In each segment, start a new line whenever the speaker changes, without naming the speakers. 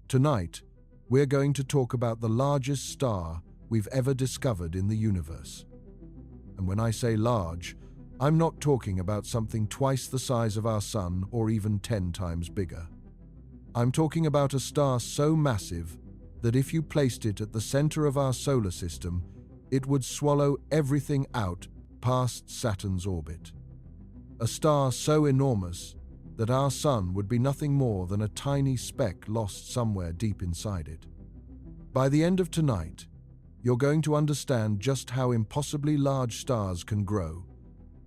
Tonight, we're going to talk about the largest star we've ever discovered in the universe. And when I say large, I'm not talking about something twice the size of our Sun or even 10 times bigger. I'm talking about a star so massive that if you placed it at the center of our solar system, it would swallow everything out past Saturn's orbit. A star so enormous that our Sun would be nothing more than a tiny speck lost somewhere deep inside it. By the end of tonight, you're going to understand just how impossibly large stars can grow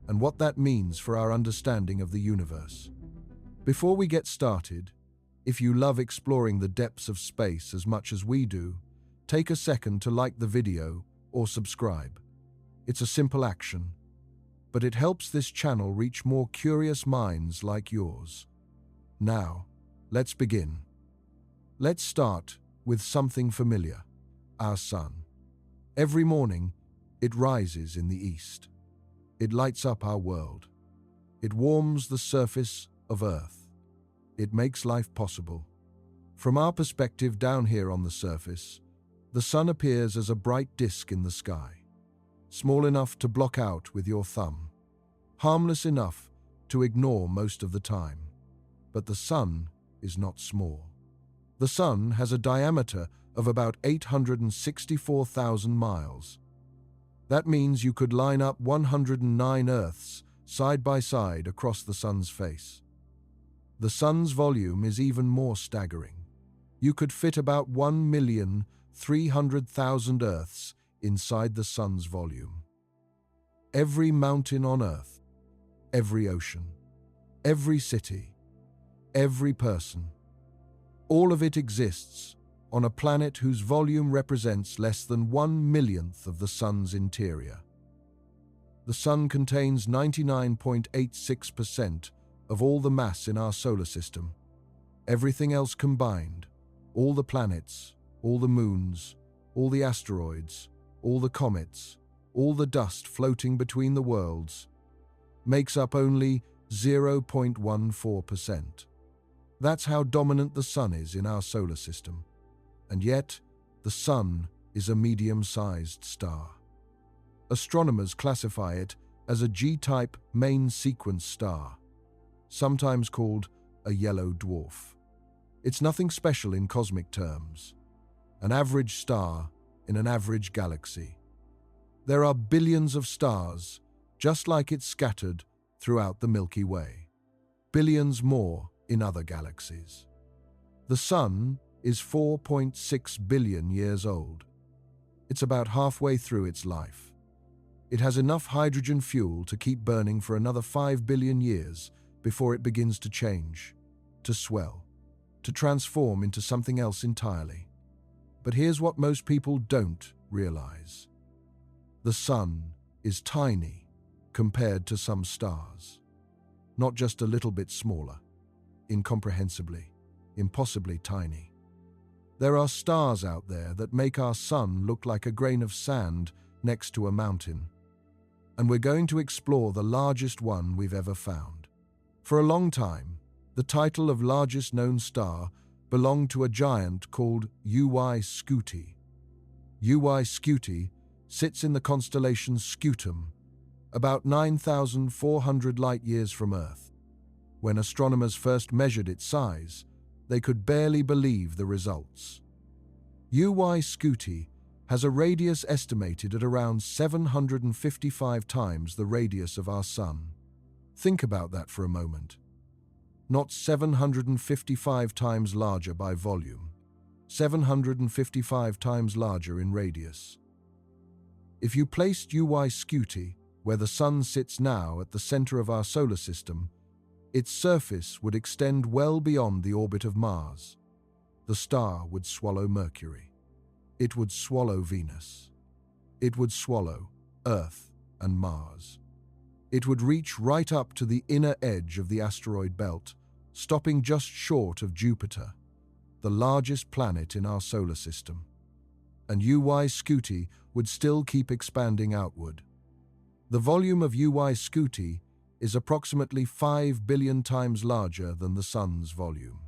and what that means for our understanding of the universe. Before we get started, if you love exploring the depths of space as much as we do, take a second to like the video or subscribe. It's a simple action, but it helps this channel reach more curious minds like yours. Now, let's begin. Let's start with something familiar, our Sun. Every morning, it rises in the east. It lights up our world. It warms the surface of Earth. It makes life possible. From our perspective down here on the surface, the Sun appears as a bright disk in the sky, small enough to block out with your thumb, harmless enough to ignore most of the time. But the Sun is not small. The Sun has a diameter of about 864,000 miles. That means you could line up 109 Earths side by side across the Sun's face. The Sun's volume is even more staggering. You could fit about 1,300,000 Earths inside the Sun's volume. Every mountain on Earth, every ocean, every city, every person, all of it exists on a planet whose volume represents less than 1/1,000,000th of the Sun's interior. The Sun contains 99.86% of all the mass in our solar system. Everything else combined, all the planets, all the moons, all the asteroids, all the comets, all the dust floating between the worlds, makes up only 0.14%. That's how dominant the Sun is in our solar system. And yet, the Sun is a medium-sized star. Astronomers classify it as a G-type main sequence star, sometimes called a yellow dwarf. It's nothing special in cosmic terms, an average star in an average galaxy. There are billions of stars, just like it's scattered throughout the Milky Way. Billions more in other galaxies. The Sun is 4.6 billion years old. It's about halfway through its life. It has enough hydrogen fuel to keep burning for another 5 billion years before it begins to change, to swell, to transform into something else entirely. But here's what most people don't realize. The Sun is tiny compared to some stars. Not just a little bit smaller, incomprehensibly, impossibly tiny. There are stars out there that make our Sun look like a grain of sand next to a mountain. And we're going to explore the largest one we've ever found. For a long time, the title of largest known star belonged to a giant called UY Scuti. UY Scuti sits in the constellation Scutum, about 9,400 light-years from Earth. When astronomers first measured its size, they could barely believe the results. UY Scuti has a radius estimated at around 755 times the radius of our Sun. Think about that for a moment. Not 755 times larger by volume, 755 times larger in radius. If you placed UY Scuti where the Sun sits now at the center of our solar system, its surface would extend well beyond the orbit of Mars. The star would swallow Mercury. It would swallow Venus. It would swallow Earth and Mars. It would reach right up to the inner edge of the asteroid belt, stopping just short of Jupiter, the largest planet in our solar system. And UY Scuti would still keep expanding outward. The volume of UY Scuti is approximately 5 billion times larger than the Sun's volume.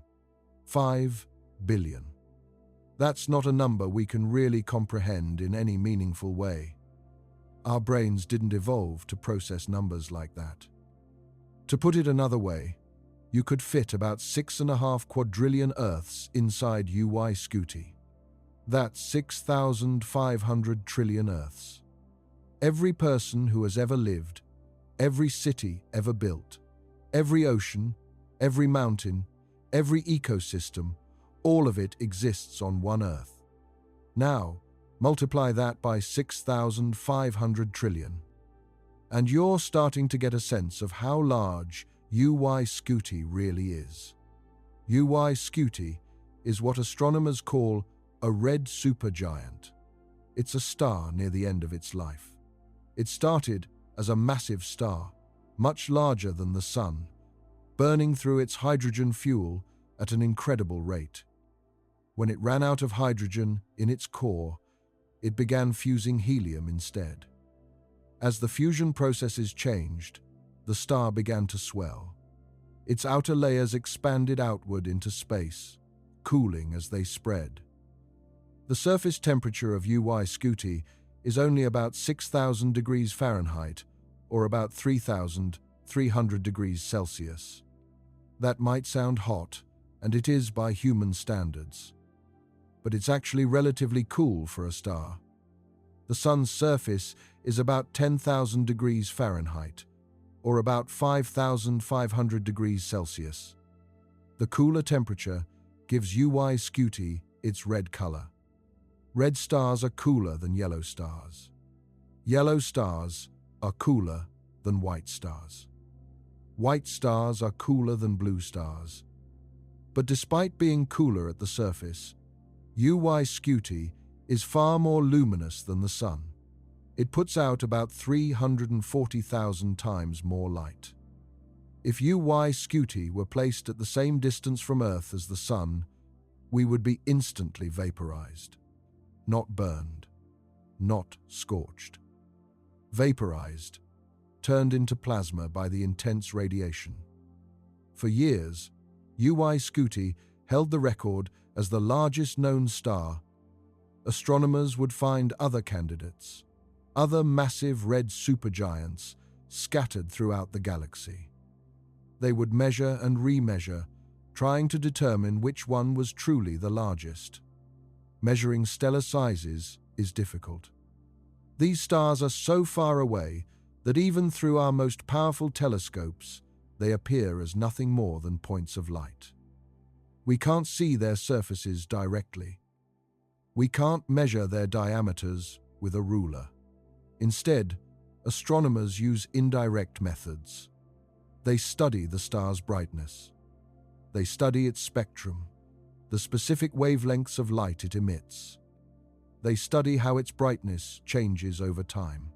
5 billion. That's not a number we can really comprehend in any meaningful way. Our brains didn't evolve to process numbers like that. To put it another way, you could fit about 6.5 quadrillion Earths inside UY Scuti. That's 6,500 trillion Earths. Every person who has ever lived, every city ever built, every ocean, every mountain, every ecosystem, all of it exists on one Earth. Now, multiply that by 6,500 trillion. And you're starting to get a sense of how large UY Scuti really is. UY Scuti is what astronomers call a red supergiant. It's a star near the end of its life. It started as a massive star, much larger than the Sun, burning through its hydrogen fuel at an incredible rate. When it ran out of hydrogen in its core, it began fusing helium instead. As the fusion processes changed, the star began to swell. Its outer layers expanded outward into space, cooling as they spread. The surface temperature of UY Scuti is only about 6,000 degrees Fahrenheit, or about 3,300 degrees Celsius. That might sound hot, and it is by human standards. But it's actually relatively cool for a star. The Sun's surface is about 10,000 degrees Fahrenheit, or about 5,500 degrees Celsius. The cooler temperature gives UY Scuti its red color. Red stars are cooler than yellow stars. Yellow stars are cooler than white stars. White stars are cooler than blue stars. But despite being cooler at the surface, UY Scuti is far more luminous than the Sun. It puts out about 340,000 times more light. If UY Scuti were placed at the same distance from Earth as the Sun, we would be instantly vaporized. Not burned, not scorched. Vaporized, turned into plasma by the intense radiation. For years, UY Scuti held the record as the largest known star. Astronomers would find other candidates, other massive red supergiants scattered throughout the galaxy. They would measure and remeasure, trying to determine which one was truly the largest. Measuring stellar sizes is difficult. These stars are so far away that even through our most powerful telescopes, they appear as nothing more than points of light. We can't see their surfaces directly. We can't measure their diameters with a ruler. Instead, astronomers use indirect methods. They study the star's brightness. They study its spectrum, the specific wavelengths of light it emits. They study how its brightness changes over time.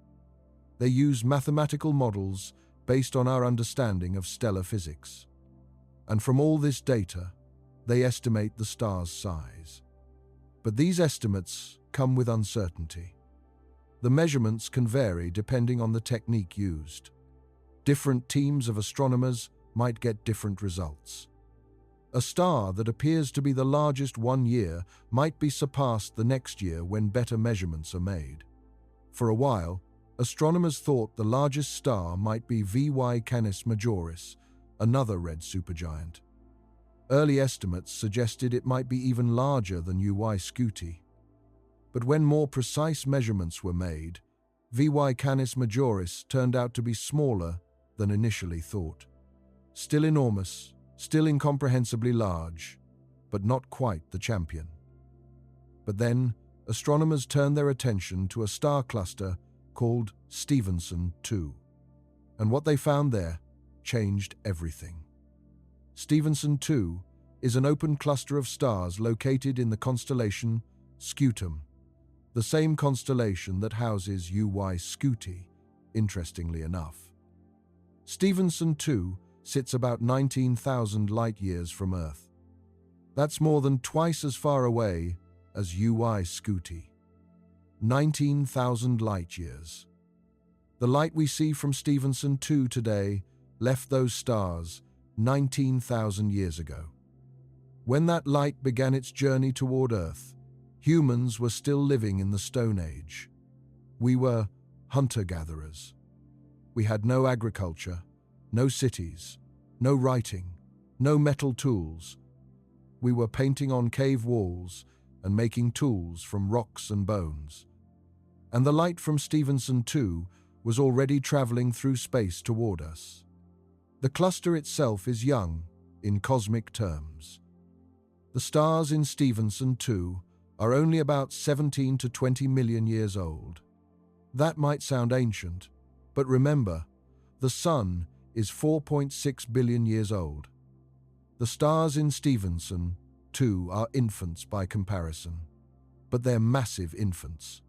They use mathematical models based on our understanding of stellar physics. And from all this data, they estimate the star's size. But these estimates come with uncertainty. The measurements can vary depending on the technique used. Different teams of astronomers might get different results. A star that appears to be the largest one year might be surpassed the next year when better measurements are made. For a while, astronomers thought the largest star might be VY Canis Majoris, another red supergiant. Early estimates suggested it might be even larger than UY Scuti. But when more precise measurements were made, VY Canis Majoris turned out to be smaller than initially thought. Still enormous, still incomprehensibly large, but not quite the champion. But then, astronomers turned their attention to a star cluster called Stephenson 2. And what they found there changed everything. Stephenson 2 is an open cluster of stars located in the constellation Scutum, the same constellation that houses UY Scuti, interestingly enough. Stephenson 2 sits about 19,000 light-years from Earth. That's more than twice as far away as UY Scuti. 19,000 light-years. The light we see from Stephenson 2 today left those stars 19,000 years ago. When that light began its journey toward Earth, Humans were still living in the Stone Age. We were hunter-gatherers. We had no agriculture, no cities, no writing, no metal tools. We were painting on cave walls and making tools from rocks and bones. And the light from Stephenson 2 was already traveling through space toward us. The cluster itself is young, in cosmic terms. The stars in Stephenson 2 are only about 17 to 20 million years old. That might sound ancient, but remember, the Sun is 4.6 billion years old. The stars in Stephenson 2 are infants by comparison, but they're massive infants.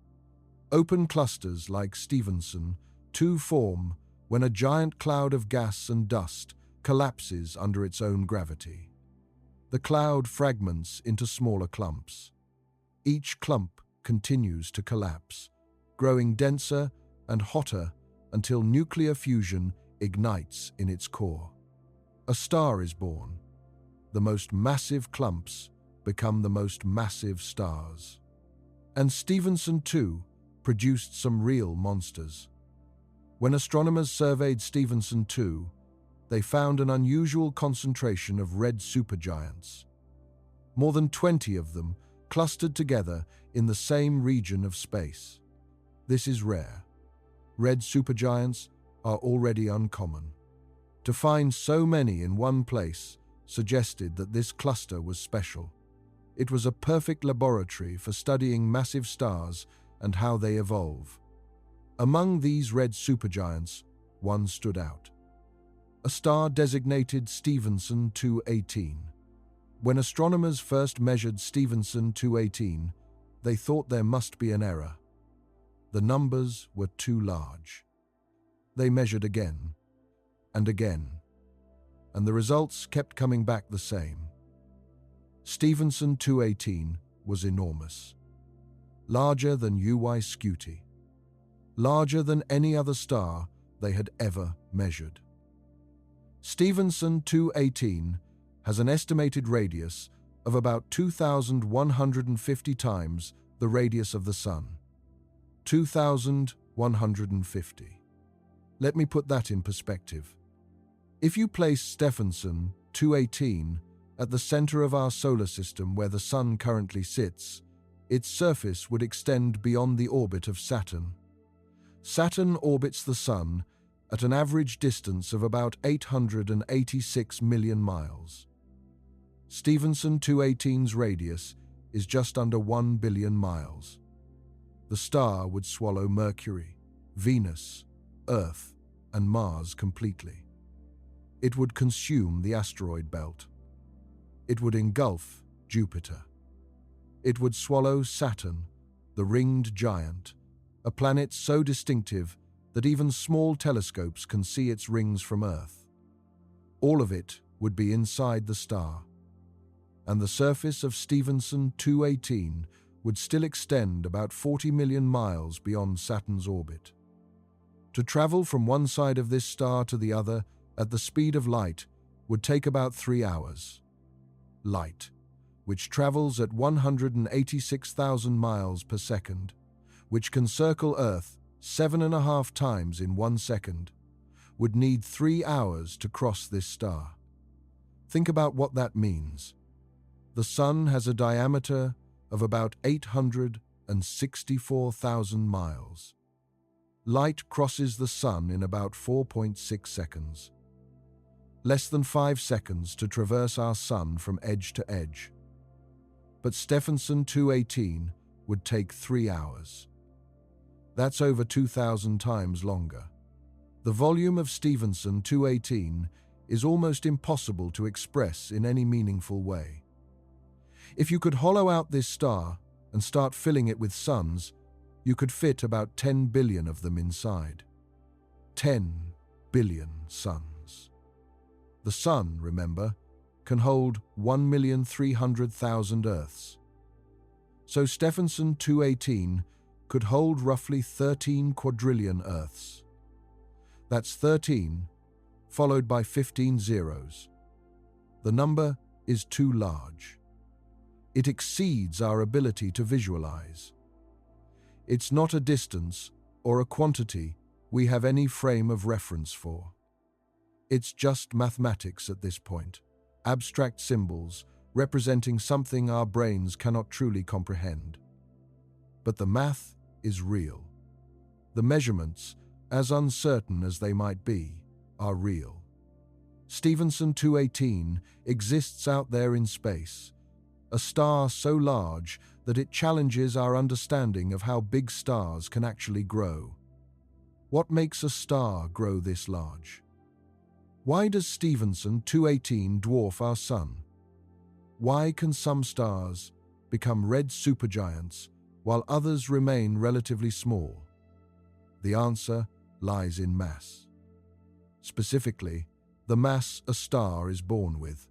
Open clusters like Stephenson 2 form when a giant cloud of gas and dust collapses under its own gravity. The cloud fragments into smaller clumps. Each clump continues to collapse, growing denser and hotter until nuclear fusion ignites in its core. A star is born. The most massive clumps become the most massive stars. And Stephenson 2 produced some real monsters. When astronomers surveyed Stephenson 2, they found an unusual concentration of red supergiants. More than 20 of them clustered together in the same region of space. This is rare. Red supergiants are already uncommon. To find so many in one place suggested that this cluster was special. It was a perfect laboratory for studying massive stars and how they evolve. Among these red supergiants, one stood out. A star designated Stephenson 218. When astronomers first measured Stephenson 218, they thought there must be an error. The numbers were too large. They measured again and again, and the results kept coming back the same. Stephenson 218 was enormous. Larger than UY Scuti. Larger than any other star they had ever measured. Stephenson 218 has an estimated radius of about 2,150 times the radius of the Sun. 2,150. Let me put that in perspective. If you place Stephenson 218 at the center of our solar system where the Sun currently sits, its surface would extend beyond the orbit of Saturn. Saturn orbits the Sun at an average distance of about 886 million miles. Stephenson 218's radius is just under 1 billion miles. The star would swallow Mercury, Venus, Earth, and Mars completely. It would consume the asteroid belt. It would engulf Jupiter. It would swallow Saturn, the ringed giant, a planet so distinctive that even small telescopes can see its rings from Earth. All of it would be inside the star, and the surface of Stephenson 218 would still extend about 40 million miles beyond Saturn's orbit. To travel from one side of this star to the other at the speed of light would take about 3 hours. Light, which travels at 186,000 miles per second, which can circle Earth 7.5 times in 1 second, would need 3 hours to cross this star. Think about what that means. The Sun has a diameter of about 864,000 miles. Light crosses the Sun in about 4.6 seconds. Less than 5 seconds to traverse our Sun from edge to edge. But Stephenson 218 would take 3 hours. That's over 2,000 times longer. The volume of Stephenson 218 is almost impossible to express in any meaningful way. If you could hollow out this star and start filling it with suns, you could fit about 10 billion of them inside. 10 billion suns. The Sun, remember, can hold 1,300,000 Earths. So Stephenson 218 could hold roughly 13 quadrillion Earths. That's 13, followed by 15 zeros. The number is too large. It exceeds our ability to visualize. It's not a distance or a quantity we have any frame of reference for. It's just mathematics at this point, abstract symbols representing something our brains cannot truly comprehend. But the math is real. The measurements, as uncertain as they might be, are real. Stephenson 218 exists out there in space, a star so large that it challenges our understanding of how big stars can actually grow. What makes a star grow this large? Why does Stephenson 218 dwarf our Sun? Why can some stars become red supergiants while others remain relatively small? The answer lies in mass. Specifically, the mass a star is born with.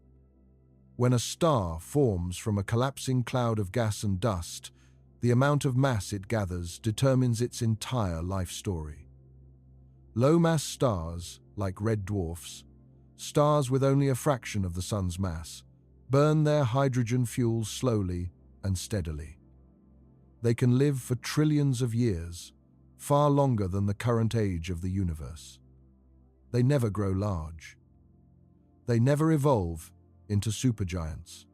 When a star forms from a collapsing cloud of gas and dust, the amount of mass it gathers determines its entire life story. Low-mass stars, like red dwarfs, stars with only a fraction of the Sun's mass, burn their hydrogen fuel slowly and steadily. They can live for trillions of years, far longer than the current age of the universe. They never grow large. They never evolve into supergiants.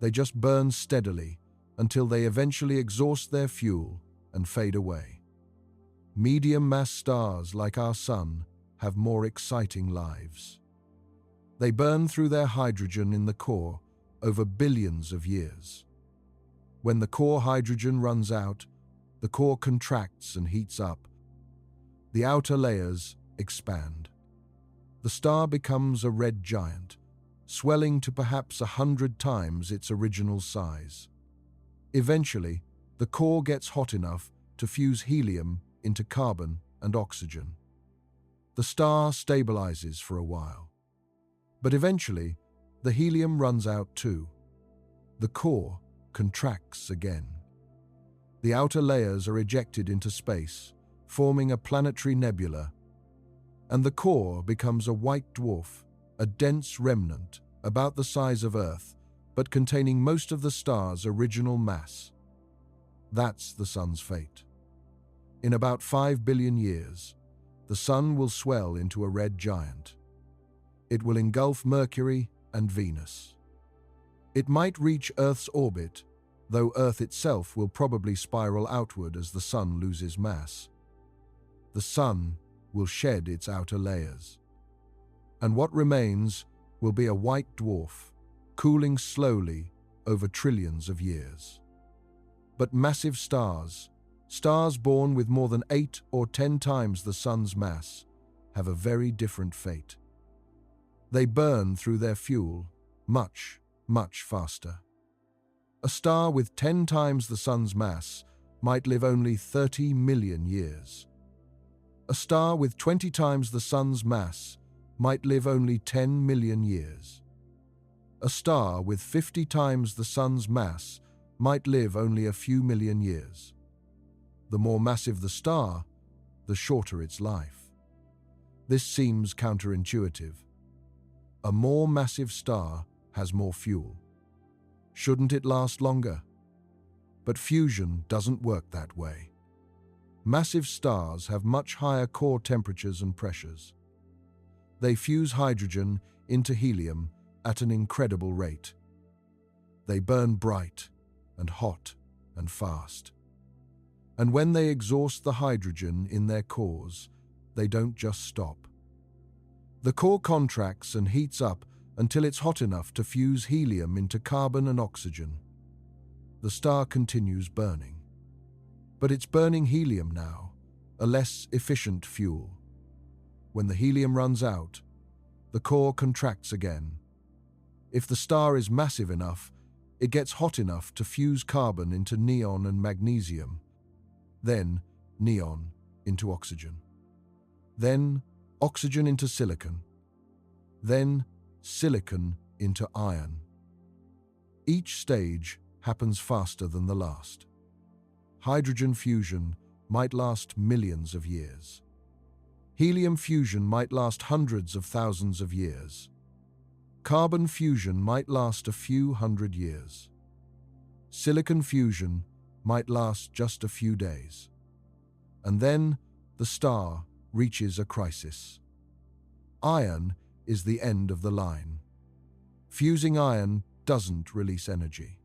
They just burn steadily until they eventually exhaust their fuel and fade away. Medium-mass stars like our Sun have more exciting lives. They burn through their hydrogen in the core over billions of years. When the core hydrogen runs out, the core contracts and heats up. The outer layers expand. The star becomes a red giant, swelling to perhaps 100 times its original size. Eventually, the core gets hot enough to fuse helium into carbon and oxygen. The star stabilizes for a while. But eventually, the helium runs out too. The core contracts again. The outer layers are ejected into space, forming a planetary nebula, and the core becomes a white dwarf, a dense remnant about the size of Earth, but containing most of the star's original mass. That's the Sun's fate. In about 5 billion years, the Sun will swell into a red giant. It will engulf Mercury and Venus. It might reach Earth's orbit, though Earth itself will probably spiral outward as the Sun loses mass. The Sun will shed its outer layers, and what remains will be a white dwarf, cooling slowly over trillions of years. But massive stars, stars born with more than 8 or 10 times the Sun's mass, have a very different fate. They burn through their fuel much, much faster. A star with 10 times the Sun's mass might live only 30 million years. A star with 20 times the Sun's mass might live only 10 million years. A star with 50 times the Sun's mass might live only a few million years. The more massive the star, the shorter its life. This seems counterintuitive. A more massive star has more fuel. Shouldn't it last longer? But fusion doesn't work that way. Massive stars have much higher core temperatures and pressures. They fuse hydrogen into helium at an incredible rate. They burn bright and hot and fast. And when they exhaust the hydrogen in their cores, they don't just stop. The core contracts and heats up until it's hot enough to fuse helium into carbon and oxygen. The star continues burning. But it's burning helium now, a less efficient fuel. When the helium runs out, the core contracts again. If the star is massive enough, it gets hot enough to fuse carbon into neon and magnesium, then neon into oxygen, then oxygen into silicon, then silicon into iron. Each stage happens faster than the last. Hydrogen fusion might last millions of years. Helium fusion might last hundreds of thousands of years. Carbon fusion might last a few hundred years. silicon fusion might last just a few days. And then the star reaches a crisis. Iron is the end of the line. Fusing iron doesn't release energy.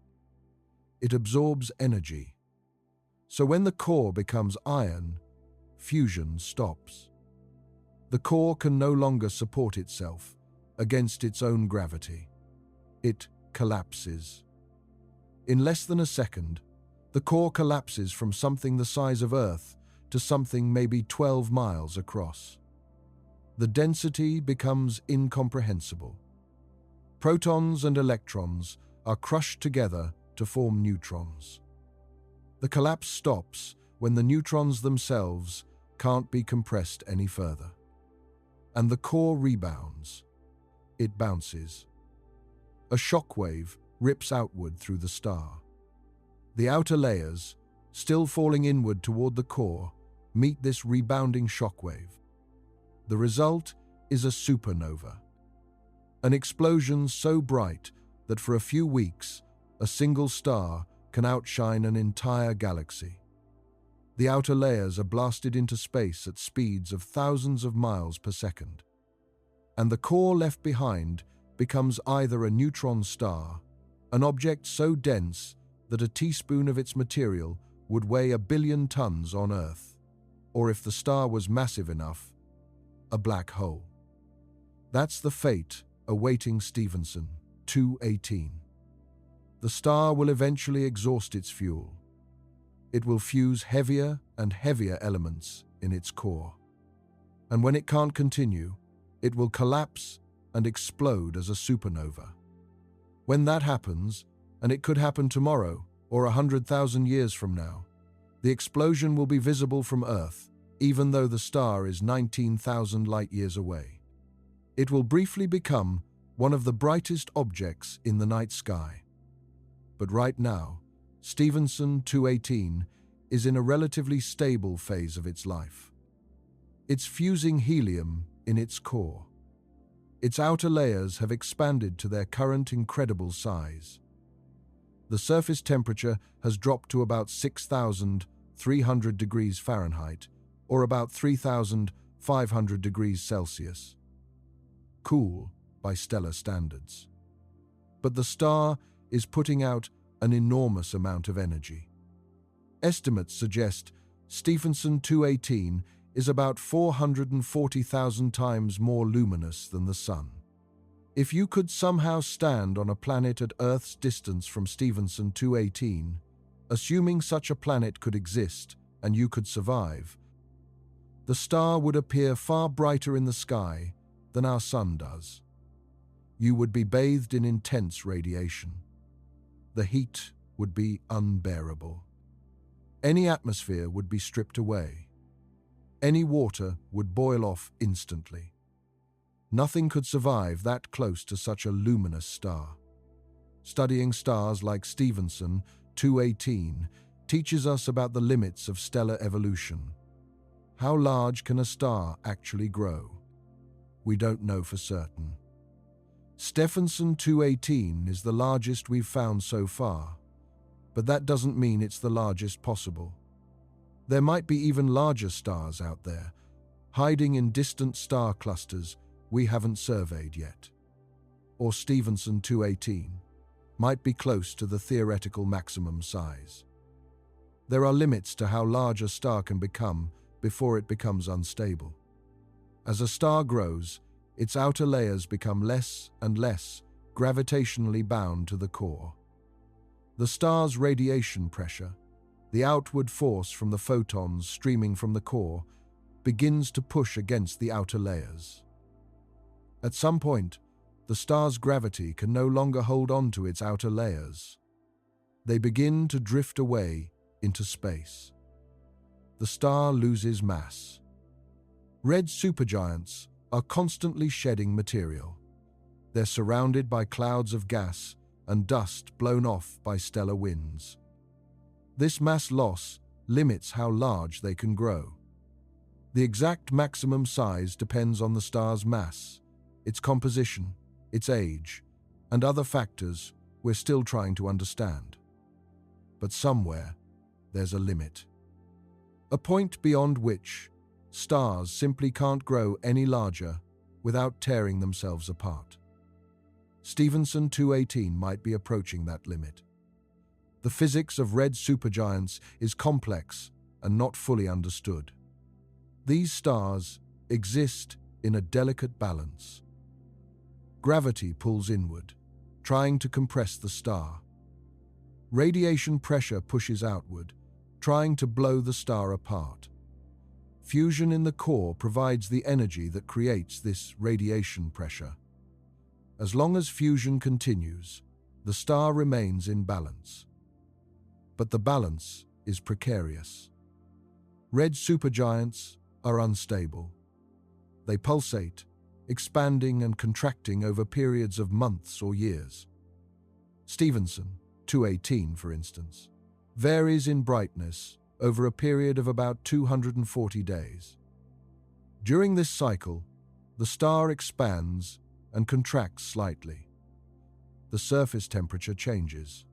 It absorbs energy. So when the core becomes iron, fusion stops. The core can no longer support itself against its own gravity. It collapses. In less than a second, the core collapses from something the size of Earth to something maybe 12 miles across. The density becomes incomprehensible. Protons and electrons are crushed together to form neutrons. The collapse stops when the neutrons themselves can't be compressed any further. And the core rebounds. It bounces. A shockwave rips outward through the star. The outer layers, still falling inward toward the core, meet this rebounding shockwave. The result is a supernova. An explosion so bright that for a few weeks, a single star can outshine an entire galaxy. The outer layers are blasted into space at speeds of thousands of miles per second. And the core left behind becomes either a neutron star, an object so dense that a teaspoon of its material would weigh 1 billion tons on Earth, or if the star was massive enough, a black hole. That's the fate awaiting Stephenson 218. The star will eventually exhaust its fuel. It will fuse heavier and heavier elements in its core. And when it can't continue, it will collapse and explode as a supernova. When that happens, and it could happen tomorrow or 100,000 years from now, the explosion will be visible from Earth, even though the star is 19,000 light-years away. It will briefly become one of the brightest objects in the night sky. But right now, Stephenson 218 is in a relatively stable phase of its life. It's fusing helium in its core. Its outer layers have expanded to their current incredible size. The surface temperature has dropped to about 6,300 degrees Fahrenheit, or about 3,500 degrees Celsius. Cool by stellar standards. But the star is putting out an enormous amount of energy. Estimates suggest Stephenson 218 is about 440,000 times more luminous than the Sun. If you could somehow stand on a planet at Earth's distance from Stephenson 218, assuming such a planet could exist and you could survive, the star would appear far brighter in the sky than our Sun does. You would be bathed in intense radiation. The heat would be unbearable. Any atmosphere would be stripped away. Any water would boil off instantly. Nothing could survive that close to such a luminous star. Studying stars like Stephenson 218 teaches us about the limits of stellar evolution. How large can a star actually grow? We don't know for certain. Stephenson 218 is the largest we've found so far, but that doesn't mean it's the largest possible. There might be even larger stars out there, hiding in distant star clusters we haven't surveyed yet. Or Stephenson 218 might be close to the theoretical maximum size. There are limits to how large a star can become before it becomes unstable. As a star grows, its outer layers become less and less gravitationally bound to the core. The star's radiation pressure, the outward force from the photons streaming from the core, begins to push against the outer layers. At some point, the star's gravity can no longer hold on to its outer layers. They begin to drift away into space. The star loses mass. Red supergiants are constantly shedding material. They're surrounded by clouds of gas and dust blown off by stellar winds. This mass loss limits how large they can grow. The exact maximum size depends on the star's mass, its composition, its age, and other factors we're still trying to understand. But somewhere, there's a limit. A point beyond which stars simply can't grow any larger without tearing themselves apart. Stephenson 218 might be approaching that limit. The physics of red supergiants is complex and not fully understood. These stars exist in a delicate balance. Gravity pulls inward, trying to compress the star. Radiation pressure pushes outward, trying to blow the star apart. Fusion in the core provides the energy that creates this radiation pressure. As long as fusion continues, the star remains in balance. But the balance is precarious. Red supergiants are unstable. They pulsate, expanding and contracting over periods of months or years. Stephenson 218, for instance, varies in brightness over a period of about 240 days. During this cycle, the star expands and contracts slightly. The surface temperature changes.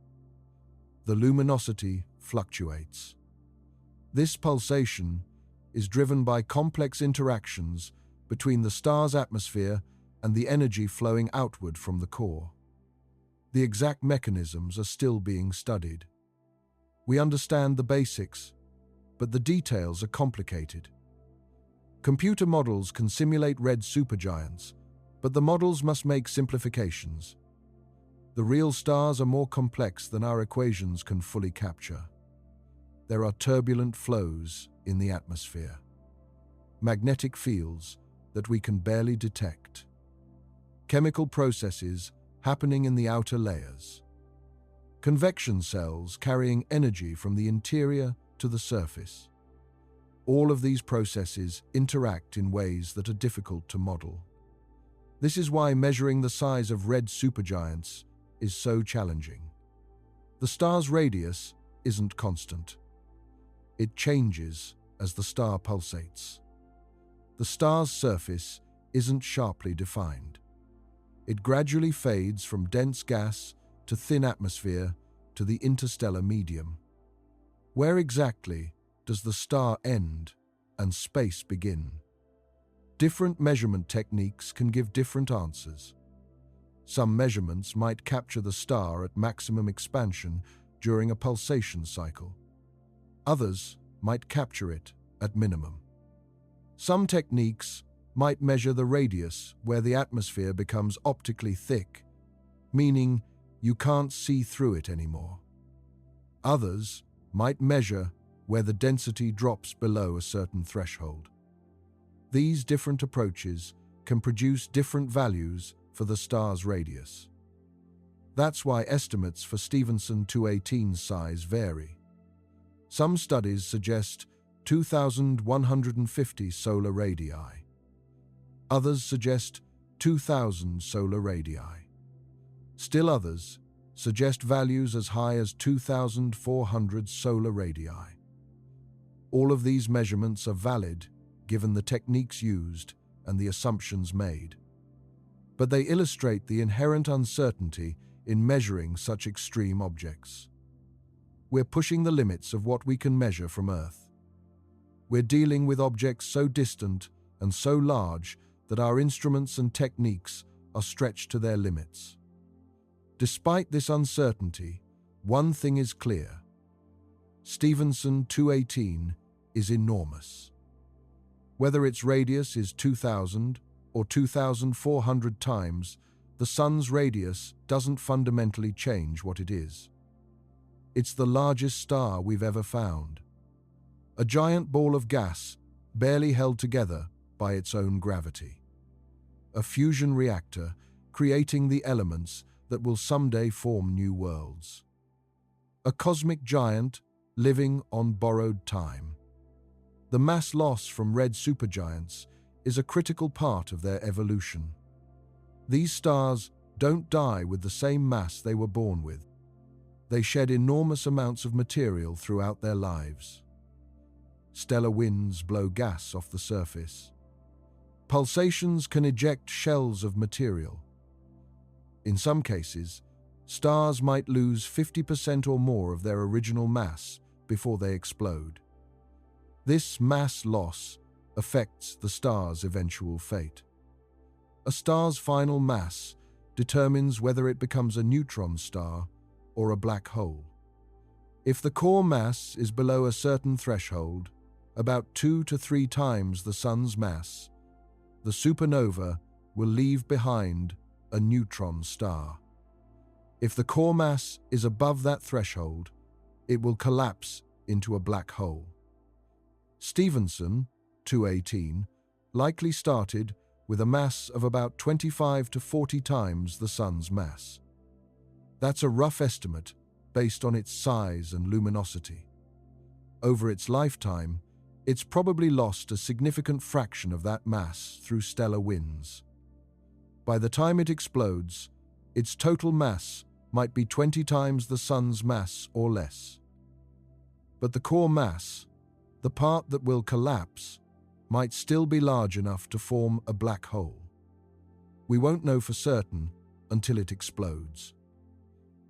The luminosity fluctuates. This pulsation is driven by complex interactions between the star's atmosphere and the energy flowing outward from the core. The exact mechanisms are still being studied. We understand the basics, but the details are complicated. Computer models can simulate red supergiants, but the models must make simplifications. The real stars are more complex than our equations can fully capture. There are turbulent flows in the atmosphere, magnetic fields that we can barely detect, chemical processes happening in the outer layers, convection cells carrying energy from the interior to the surface. All of these processes interact in ways that are difficult to model. This is why measuring the size of red supergiants is so challenging. The star's radius isn't constant. It changes as the star pulsates. The star's surface isn't sharply defined. It gradually fades from dense gas to thin atmosphere to the interstellar medium. Where exactly does the star end and space begin? Different measurement techniques can give different answers. Some measurements might capture the star at maximum expansion during a pulsation cycle. Others might capture it at minimum. Some techniques might measure the radius where the atmosphere becomes optically thick, meaning you can't see through it anymore. Others might measure where the density drops below a certain threshold. These different approaches can produce different values for the star's radius. That's why estimates for Stephenson 218's size vary. Some studies suggest 2,150 solar radii. Others suggest 2,000 solar radii. Still others suggest values as high as 2,400 solar radii. All of these measurements are valid given the techniques used and the assumptions made. But they illustrate the inherent uncertainty in measuring such extreme objects. We're pushing the limits of what we can measure from Earth. We're dealing with objects so distant and so large that our instruments and techniques are stretched to their limits. Despite this uncertainty, one thing is clear. Stephenson 218 is enormous. Whether its radius is 2,000 or 2,400 times, the Sun's radius doesn't fundamentally change what it is. It's the largest star we've ever found. A giant ball of gas barely held together by its own gravity. A fusion reactor creating the elements that will someday form new worlds. A cosmic giant living on borrowed time. The mass loss from red supergiants is a critical part of their evolution. These stars don't die with the same mass they were born with. They shed enormous amounts of material throughout their lives. Stellar winds blow gas off the surface. Pulsations can eject shells of material. In some cases, Stars might lose 50% or more of their original mass before they explode. This mass loss affects the star's eventual fate. A star's final mass determines whether it becomes a neutron star or a black hole. If the core mass is below a certain threshold, about 2 to 3 times the Sun's mass, the supernova will leave behind a neutron star. If the core mass is above that threshold, it will collapse into a black hole. Stephenson, 218, likely started with a mass of about 25 to 40 times the Sun's mass. That's a rough estimate based on its size and luminosity. Over its lifetime, it's probably lost a significant fraction of that mass through stellar winds. By the time it explodes, its total mass might be 20 times the Sun's mass or less. But the core mass, the part that will collapse, might still be large enough to form a black hole. We won't know for certain until it explodes.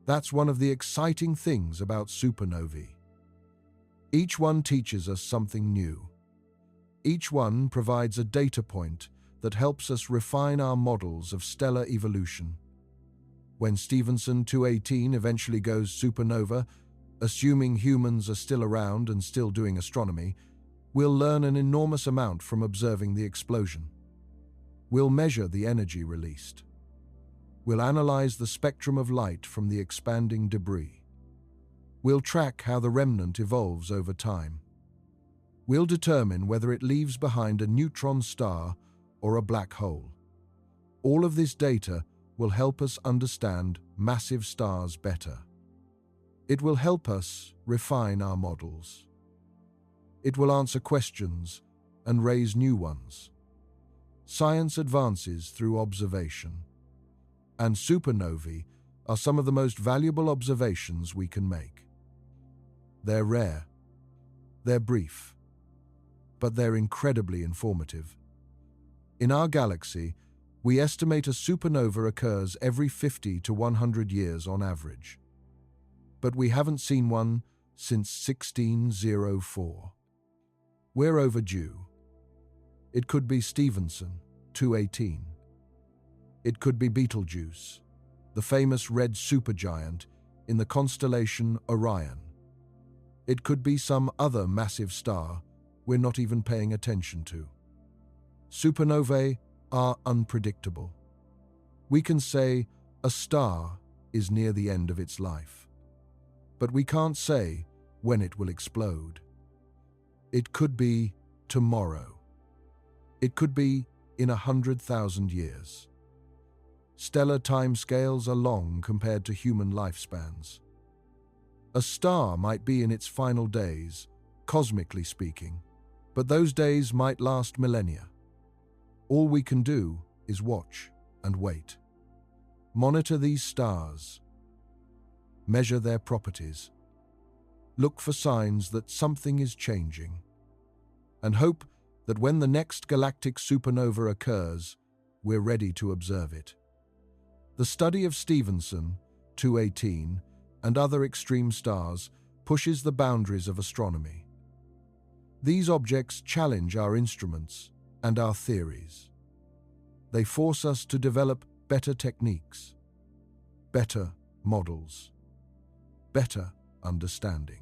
That's one of the exciting things about supernovae. Each one teaches us something new. Each one provides a data point that helps us refine our models of stellar evolution. When Stephenson 218 eventually goes supernova, assuming humans are still around and still doing astronomy, we'll learn an enormous amount from observing the explosion. We'll measure the energy released. We'll analyze the spectrum of light from the expanding debris. We'll track how the remnant evolves over time. We'll determine whether it leaves behind a neutron star or a black hole. All of this data will help us understand massive stars better. It will help us refine our models. It will answer questions and raise new ones. Science advances through observation, and supernovae are some of the most valuable observations we can make. They're rare, they're brief, but they're incredibly informative. In our galaxy, we estimate a supernova occurs every 50 to 100 years on average. But we haven't seen one since 1604. We're overdue. It could be Stephenson, 218. It could be Betelgeuse, the famous red supergiant in the constellation Orion. It could be some other massive star we're not even paying attention to. Supernovae are unpredictable. We can say a star is near the end of its life, but we can't say when it will explode. It could be tomorrow. It could be in 100,000 years. Stellar timescales are long compared to human lifespans. A star might be in its final days, cosmically speaking, but those days might last millennia. All we can do is watch and wait. Monitor these stars. Measure their properties. Look for signs that something is changing. And hope that when the next galactic supernova occurs, we're ready to observe it. The study of Stephenson, 218, and other extreme stars pushes the boundaries of astronomy. These objects challenge our instruments and our theories. They force us to develop better techniques, better models, better understanding.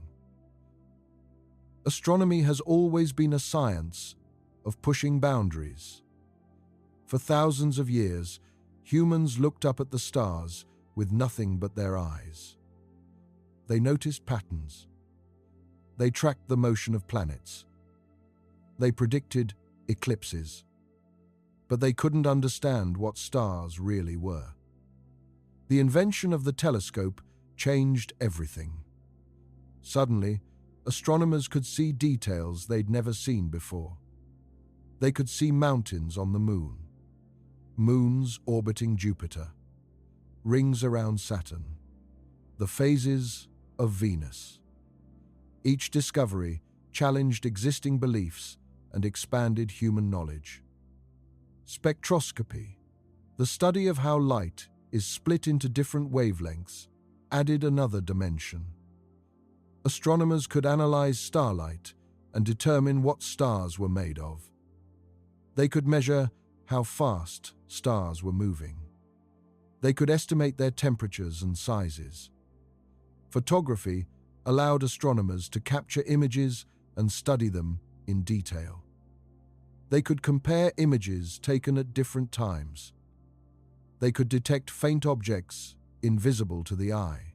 Astronomy has always been a science of pushing boundaries. For thousands of years, humans looked up at the stars with nothing but their eyes. They noticed patterns. They tracked the motion of planets. They predicted eclipses. But they couldn't understand what stars really were. The invention of the telescope changed everything. Suddenly, astronomers could see details they'd never seen before. They could see mountains on the moon, moons orbiting Jupiter, rings around Saturn, the phases of Venus. Each discovery challenged existing beliefs and expanded human knowledge. Spectroscopy, the study of how light is split into different wavelengths, added another dimension. Astronomers could analyze starlight and determine what stars were made of. They could measure how fast stars were moving. They could estimate their temperatures and sizes. Photography allowed astronomers to capture images and study them in detail. They could compare images taken at different times. They could detect faint objects invisible to the eye.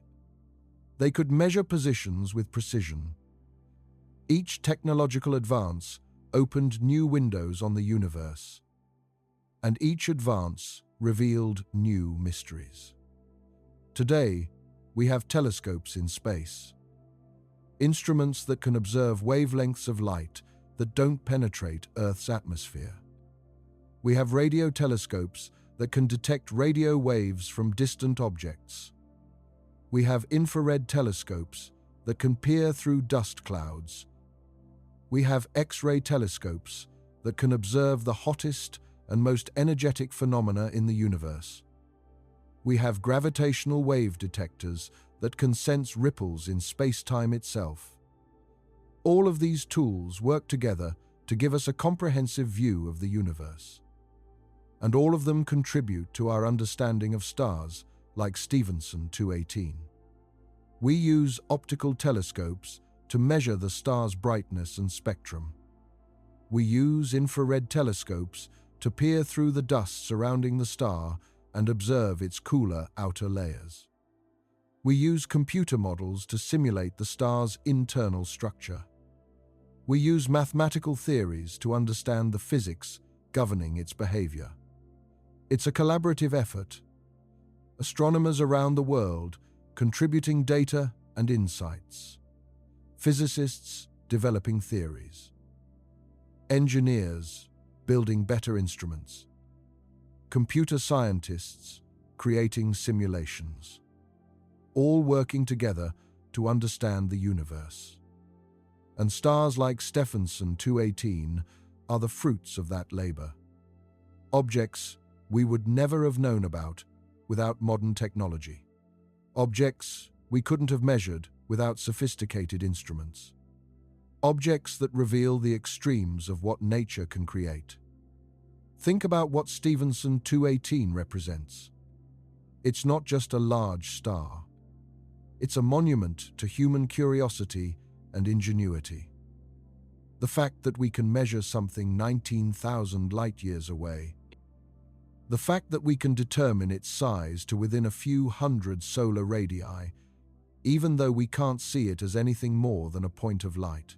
They could measure positions with precision. Each technological advance opened new windows on the universe, and each advance revealed new mysteries. Today, we have telescopes in space, instruments that can observe wavelengths of light that don't penetrate Earth's atmosphere. We have radio telescopes that can detect radio waves from distant objects. We have infrared telescopes that can peer through dust clouds. We have X-ray telescopes that can observe the hottest and most energetic phenomena in the universe. We have gravitational wave detectors that can sense ripples in space-time itself. All of these tools work together to give us a comprehensive view of the universe. And all of them contribute to our understanding of stars, like Stephenson 218. We use optical telescopes to measure the star's brightness and spectrum. We use infrared telescopes to peer through the dust surrounding the star and observe its cooler outer layers. We use computer models to simulate the star's internal structure. We use mathematical theories to understand the physics governing its behavior. It's a collaborative effort. Astronomers around the world contributing data and insights. Physicists developing theories. Engineers building better instruments. Computer scientists creating simulations. All working together to understand the universe. And stars like Stephenson 218 are the fruits of that labor. Objects we would never have known about without modern technology. Objects we couldn't have measured without sophisticated instruments. Objects that reveal the extremes of what nature can create. Think about what Stephenson 218 represents. It's not just a large star. It's a monument to human curiosity and ingenuity. The fact that we can measure something 19,000 light-years away. The fact that we can determine its size to within a few hundred solar radii, even though we can't see it as anything more than a point of light.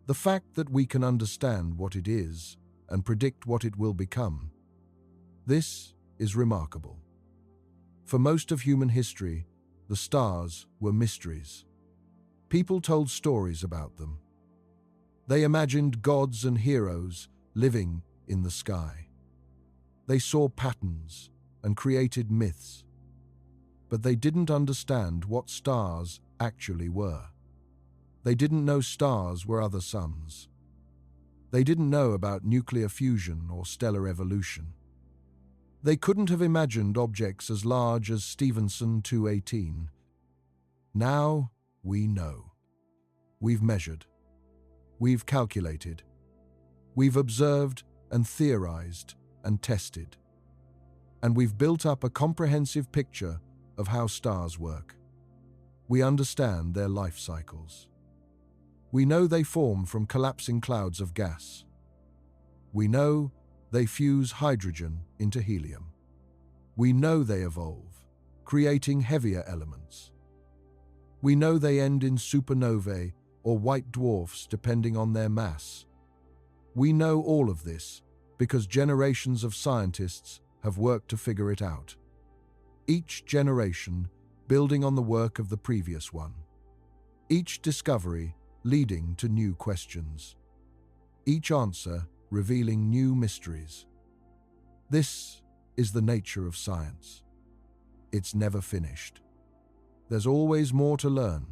The fact that we can understand what it is and predict what it will become. This is remarkable. For most of human history, the stars were mysteries. People told stories about them. They imagined gods and heroes living in the sky. They saw patterns and created myths. But they didn't understand what stars actually were. They didn't know stars were other suns. They didn't know about nuclear fusion or stellar evolution. They couldn't have imagined objects as large as Stephenson 218. Now we know. We've measured. We've calculated. We've observed and theorized and tested. And we've built up a comprehensive picture of how stars work. We understand their life cycles. We know they form from collapsing clouds of gas. We know they fuse hydrogen into helium. We know they evolve, creating heavier elements. We know they end in supernovae or white dwarfs depending on their mass. We know all of this because generations of scientists have worked to figure it out. Each generation building on the work of the previous one. Each discovery leading to new questions. Each answer revealing new mysteries. This is the nature of science. It's never finished. There's always more to learn.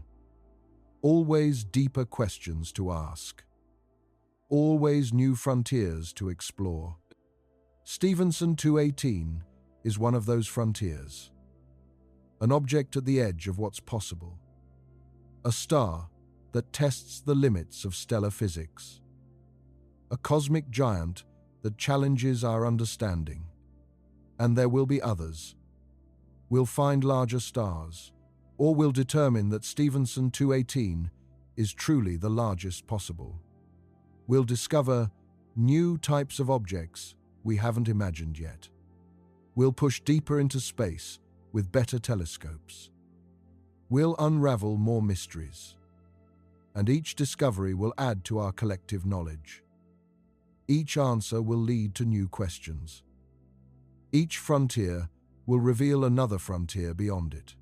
Always deeper questions to ask. Always new frontiers to explore. Stephenson 218 is one of those frontiers. An object at the edge of what's possible. A star that tests the limits of stellar physics. A cosmic giant that challenges our understanding. And there will be others. We'll find larger stars, or we'll determine that Stephenson 218 is truly the largest possible. We'll discover new types of objects we haven't imagined yet. We'll push deeper into space with better telescopes. We'll unravel more mysteries. And each discovery will add to our collective knowledge. Each answer will lead to new questions. Each frontier will reveal another frontier beyond it.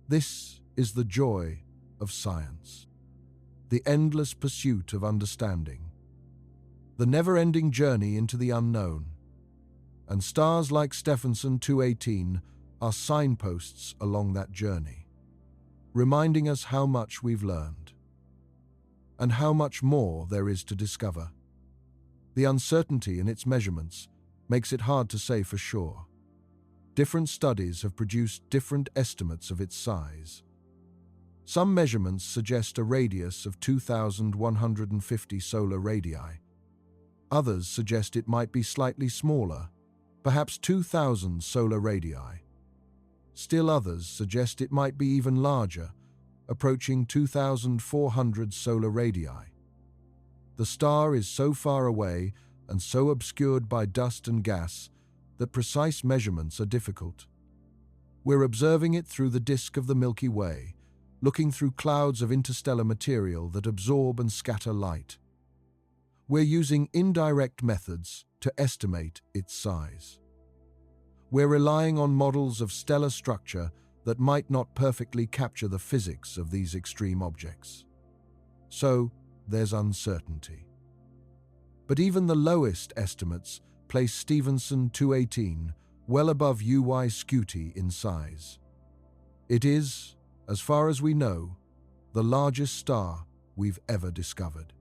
This is the joy of science. The endless pursuit of understanding. The never-ending journey into the unknown. And stars like Stephenson 218 are signposts along that journey, reminding us how much we've learned and how much more there is to discover. The uncertainty in its measurements makes it hard to say for sure. Different studies have produced different estimates of its size. Some measurements suggest a radius of 2,150 solar radii. Others suggest it might be slightly smaller, perhaps 2,000 solar radii. Still others suggest it might be even larger, approaching 2,400 solar radii. The star is so far away and so obscured by dust and gas that precise measurements are difficult. We're observing it through the disk of the Milky Way, looking through clouds of interstellar material that absorb and scatter light. We're using indirect methods to estimate its size. We're relying on models of stellar structure that might not perfectly capture the physics of these extreme objects. So, there's uncertainty. But even the lowest estimates place Stephenson 218 well above UY Scuti in size. It is, as far as we know, the largest star we've ever discovered.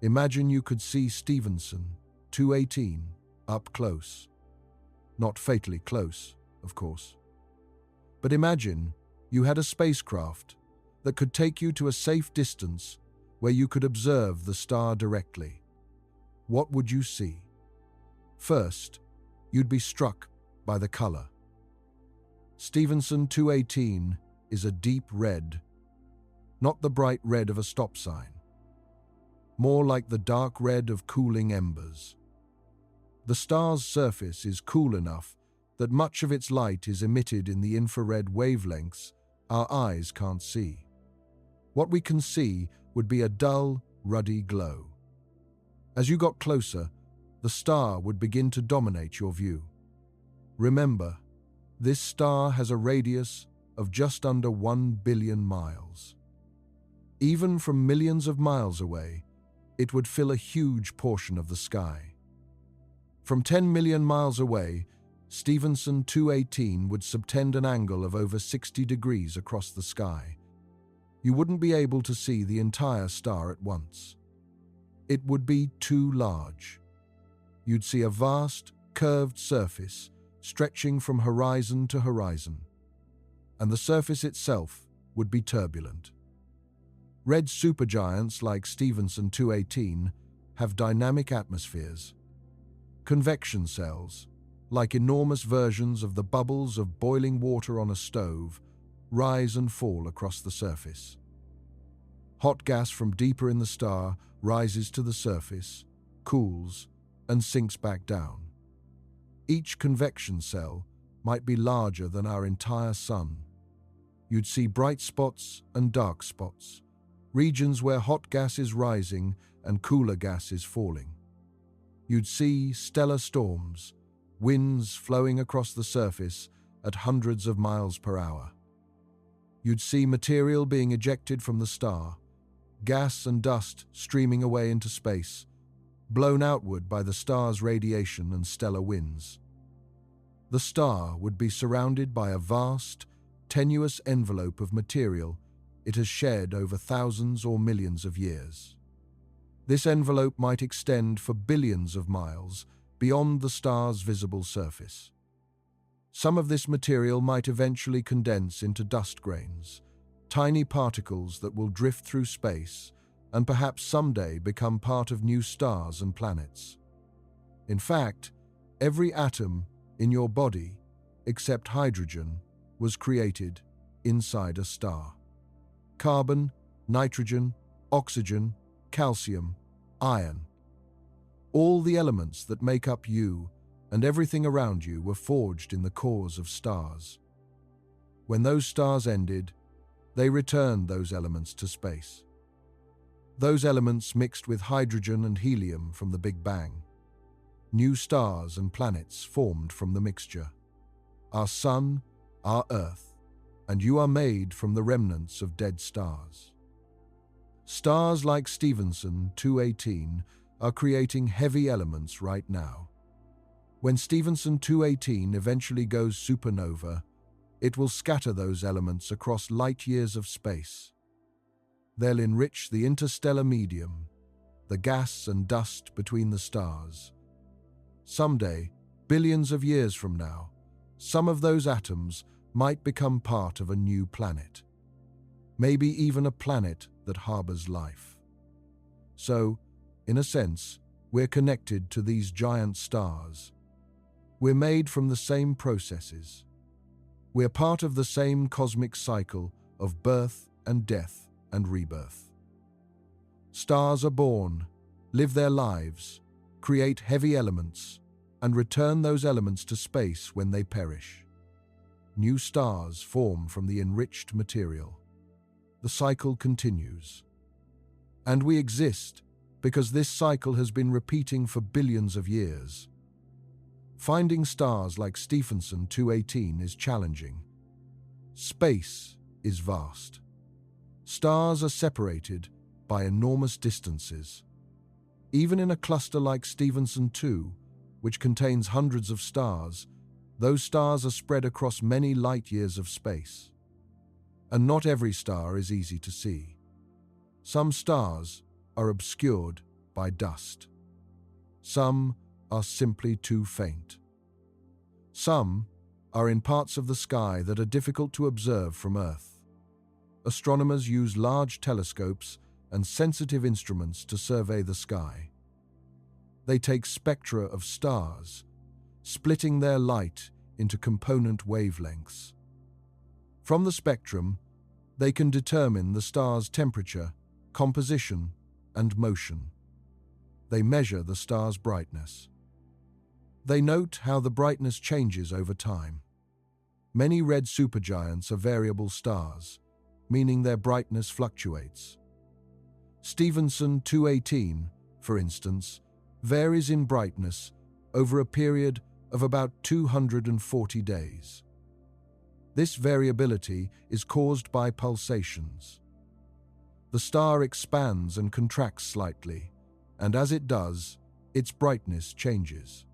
Imagine you could see Stephenson 218 up close. Not fatally close, of course. But imagine you had a spacecraft that could take you to a safe distance where you could observe the star directly. What would you see? First, you'd be struck by the color. Stephenson 218 is a deep red, not the bright red of a stop sign. More like the dark red of cooling embers. The star's surface is cool enough that much of its light is emitted in the infrared wavelengths our eyes can't see. What we can see would be a dull, ruddy glow. As you got closer, the star would begin to dominate your view. Remember, this star has a radius of just under 1 billion miles. Even from millions of miles away, it would fill a huge portion of the sky. From 10 million miles away, Stephenson 218 would subtend an angle of over 60 degrees across the sky. You wouldn't be able to see the entire star at once. It would be too large. You'd see a vast, curved surface stretching from horizon to horizon, and the surface itself would be turbulent. Red supergiants like Stephenson 218 have dynamic atmospheres. Convection cells, like enormous versions of the bubbles of boiling water on a stove, rise and fall across the surface. Hot gas from deeper in the star rises to the surface, cools, and sinks back down. Each convection cell might be larger than our entire sun. You'd see bright spots and dark spots, regions where hot gas is rising and cooler gas is falling. You'd see stellar storms, winds flowing across the surface at hundreds of miles per hour. You'd see material being ejected from the star, gas and dust streaming away into space, blown outward by the star's radiation and stellar winds. The star would be surrounded by a vast, tenuous envelope of material it has shed over thousands or millions of years. This envelope might extend for billions of miles beyond the star's visible surface. Some of this material might eventually condense into dust grains, tiny particles that will drift through space and perhaps someday become part of new stars and planets. In fact, every atom in your body, except hydrogen, was created inside a star. Carbon, nitrogen, oxygen, calcium, iron. All the elements that make up you and everything around you were forged in the cores of stars. When those stars ended, they returned those elements to space. Those elements mixed with hydrogen and helium from the Big Bang. New stars and planets formed from the mixture. Our Sun, our Earth, and you are made from the remnants of dead stars. Stars like Stephenson 218 are creating heavy elements right now. When Stephenson 218 eventually goes supernova, it will scatter those elements across light years of space. They'll enrich the interstellar medium, the gas and dust between the stars. Someday, billions of years from now, some of those atoms might become part of a new planet. Maybe even a planet that harbors life. So, in a sense, we're connected to these giant stars. We're made from the same processes. We're part of the same cosmic cycle of birth and death and rebirth. Stars are born, live their lives, create heavy elements, and return those elements to space when they perish. New stars form from the enriched material. The cycle continues. And we exist because this cycle has been repeating for billions of years. Finding stars like Stephenson 218 is challenging. Space is vast. Stars are separated by enormous distances. Even in a cluster like Stephenson 2, which contains hundreds of stars, those stars are spread across many light years of space. And not every star is easy to see. Some stars are obscured by dust. Some are simply too faint. Some are in parts of the sky that are difficult to observe from Earth. Astronomers use large telescopes and sensitive instruments to survey the sky. They take spectra of stars, splitting their light into component wavelengths. From the spectrum, they can determine the star's temperature, composition, and motion. They measure the star's brightness. They note how the brightness changes over time. Many red supergiants are variable stars, meaning their brightness fluctuates. Stephenson 218, for instance, varies in brightness over a period of about 240 days. This variability is caused by pulsations. The star expands and contracts slightly, and as it does, its brightness changes.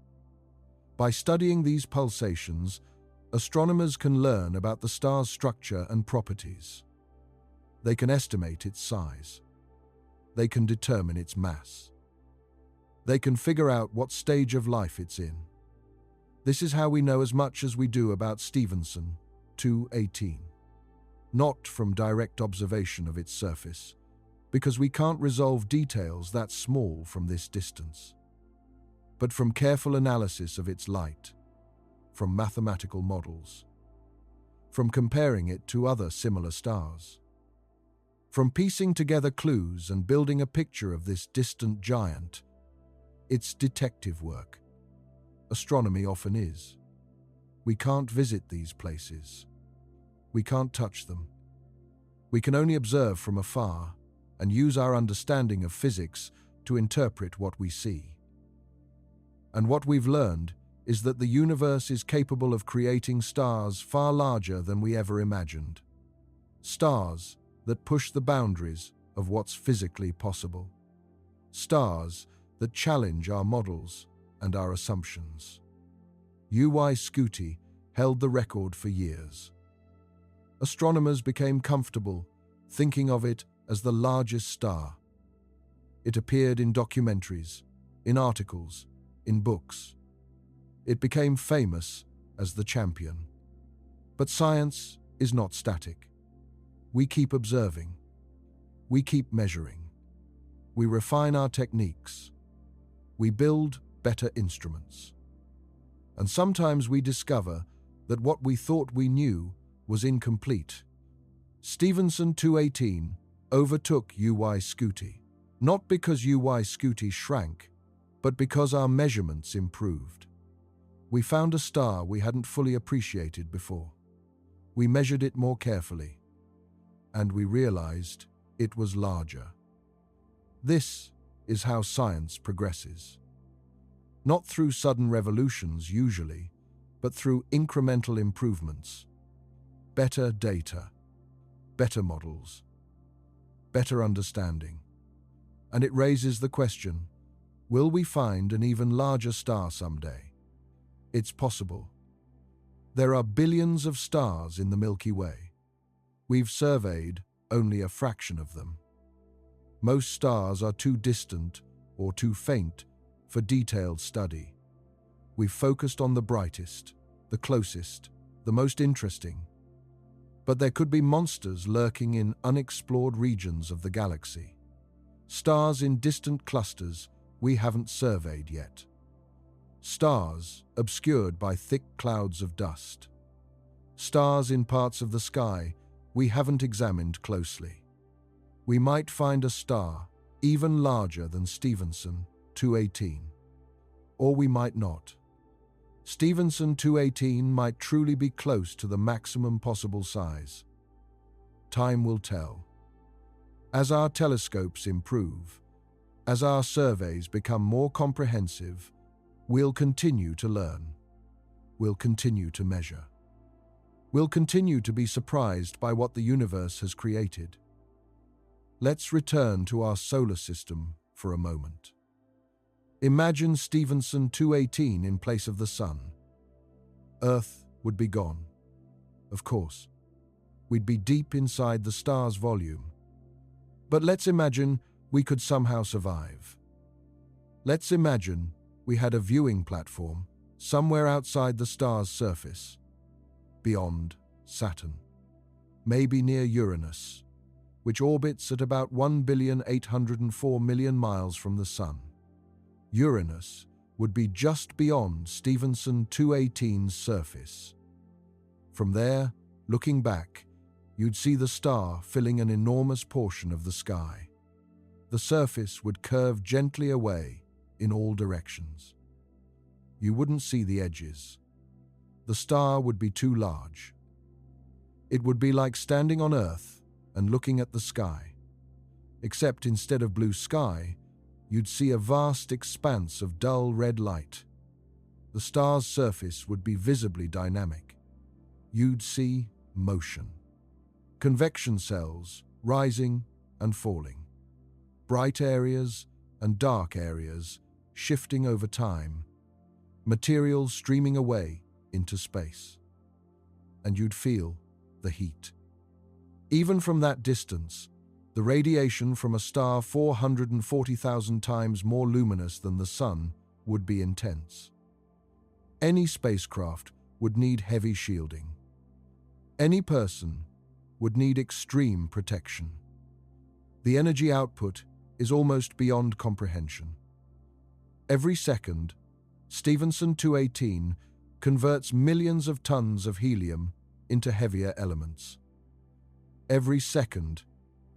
By studying these pulsations, astronomers can learn about the star's structure and properties. They can estimate its size. They can determine its mass. They can figure out what stage of life it's in. This is how we know as much as we do about Stephenson 218. Not from direct observation of its surface, because we can't resolve details that small from this distance, but from careful analysis of its light, from mathematical models, from comparing it to other similar stars, from piecing together clues and building a picture of this distant giant. It's detective work. Astronomy often is. We can't visit these places. We can't touch them. We can only observe from afar and use our understanding of physics to interpret what we see. And what we've learned is that the universe is capable of creating stars far larger than we ever imagined. Stars that push the boundaries of what's physically possible. Stars that challenge our models and our assumptions. UY Scuti held the record for years. Astronomers became comfortable thinking of it as the largest star. It appeared in documentaries, in articles, in books. It became famous as the champion. But science is not static. We keep observing. We keep measuring. We refine our techniques. We build better instruments. And sometimes we discover that what we thought we knew was incomplete. Stephenson 218 overtook UY Scuti, not because UY Scuti shrank, but because our measurements improved. We found a star we hadn't fully appreciated before. We measured it more carefully, and we realized it was larger. This is how science progresses. Not through sudden revolutions usually, but through incremental improvements. Better data, better models, better understanding. And it raises the question, will we find an even larger star someday? It's possible. There are billions of stars in the Milky Way. We've surveyed only a fraction of them. Most stars are too distant or too faint for detailed study. We've focused on the brightest, the closest, the most interesting. But there could be monsters lurking in unexplored regions of the galaxy. Stars in distant clusters we haven't surveyed yet. Stars obscured by thick clouds of dust. Stars in parts of the sky we haven't examined closely. We might find a star even larger than Stephenson 218. Or we might not. Stephenson 218 might truly be close to the maximum possible size. Time will tell. As our telescopes improve, as our surveys become more comprehensive, we'll continue to learn. We'll continue to measure. We'll continue to be surprised by what the universe has created. Let's return to our solar system for a moment. Imagine Stephenson 218 in place of the Sun. Earth would be gone. Of course, we'd be deep inside the star's volume. But let's imagine we could somehow survive. Let's imagine we had a viewing platform somewhere outside the star's surface, beyond Saturn, maybe near Uranus, which orbits at about 1,804,000,000 miles from the Sun. Uranus would be just beyond Stephenson 218's surface. From there, looking back, you'd see the star filling an enormous portion of the sky. The surface would curve gently away in all directions. You wouldn't see the edges. The star would be too large. It would be like standing on Earth and looking at the sky. Except instead of blue sky, you'd see a vast expanse of dull red light. The star's surface would be visibly dynamic. You'd see motion. Convection cells rising and falling. Bright areas and dark areas shifting over time. Materials streaming away into space. And you'd feel the heat. Even from that distance, the radiation from a star 440,000 times more luminous than the Sun would be intense. Any spacecraft would need heavy shielding. Any person would need extreme protection. The energy output is almost beyond comprehension. Every second, Stephenson 218 converts millions of tons of helium into heavier elements. Every second,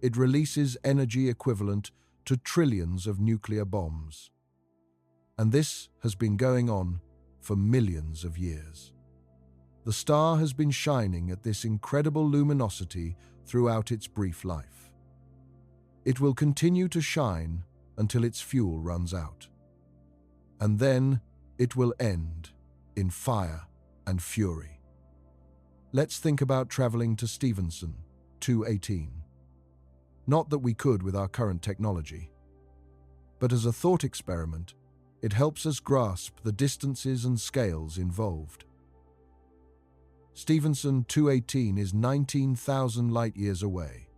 it releases energy equivalent to trillions of nuclear bombs. And this has been going on for millions of years. The star has been shining at this incredible luminosity throughout its brief life. It will continue to shine until its fuel runs out. And then it will end in fire and fury. Let's think about traveling to Stephenson 218. Not that we could with our current technology, but as a thought experiment, it helps us grasp the distances and scales involved. Stephenson 218 is 19,000 light-years away.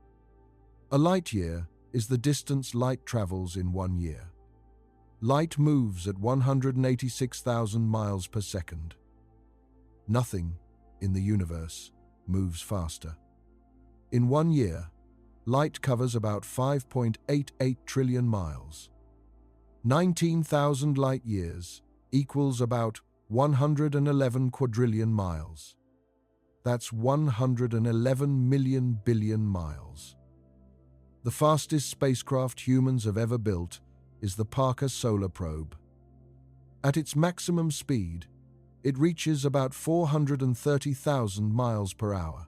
A light-year is the distance light travels in 1 year. Light moves at 186,000 miles per second. Nothing in the universe moves faster. In 1 year, light covers about 5.88 trillion miles. 19,000 light years equals about 111 quadrillion miles. That's 111 million billion miles. The fastest spacecraft humans have ever built is the Parker Solar Probe. At its maximum speed, it reaches about 430,000 miles per hour.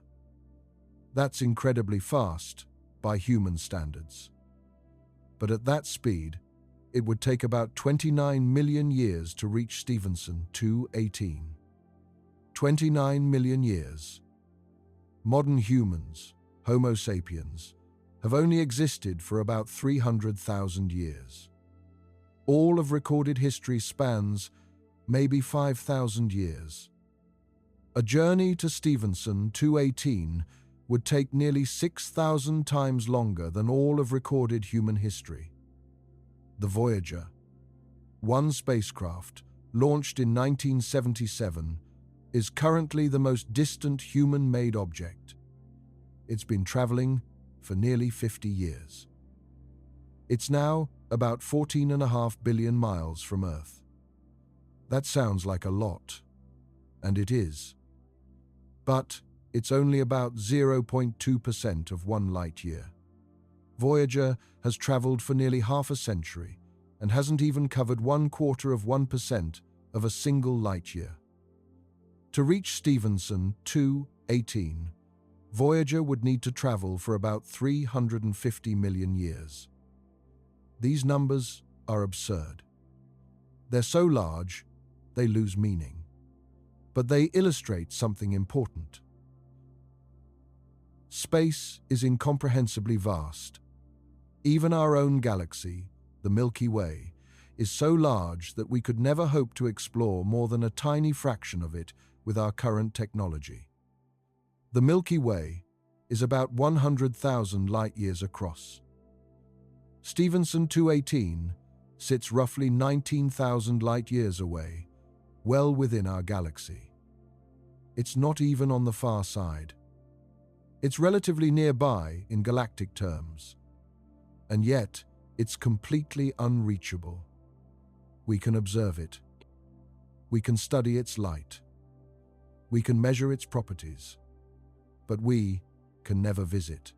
That's incredibly fast by human standards. But at that speed, it would take about 29 million years to reach Stephenson 218. 29 million years. Modern humans, Homo sapiens, have only existed for about 300,000 years. All of recorded history spans maybe 5,000 years. A journey to Stephenson 218 would take nearly 6,000 times longer than all of recorded human history. The Voyager, one spacecraft launched in 1977, is currently the most distant human-made object. It's been traveling for nearly 50 years. It's now about 14.5 billion miles from Earth. That sounds like a lot, and it is. But it's only about 0.2% of 1 light year. Voyager has traveled for nearly half a century and hasn't even covered 1/4% of a single light year. To reach Stephenson 218, Voyager would need to travel for about 350 million years. These numbers are absurd. They're so large, they lose meaning. But they illustrate something important. Space is incomprehensibly vast. Even our own galaxy, the Milky Way, is so large that we could never hope to explore more than a tiny fraction of it with our current technology. The Milky Way is about 100,000 light-years across. Stephenson 218 sits roughly 19,000 light-years away, well within our galaxy. It's not even on the far side. It's relatively nearby in galactic terms, and yet it's completely unreachable. We can observe it. We can study its light. We can measure its properties, but we can never visit.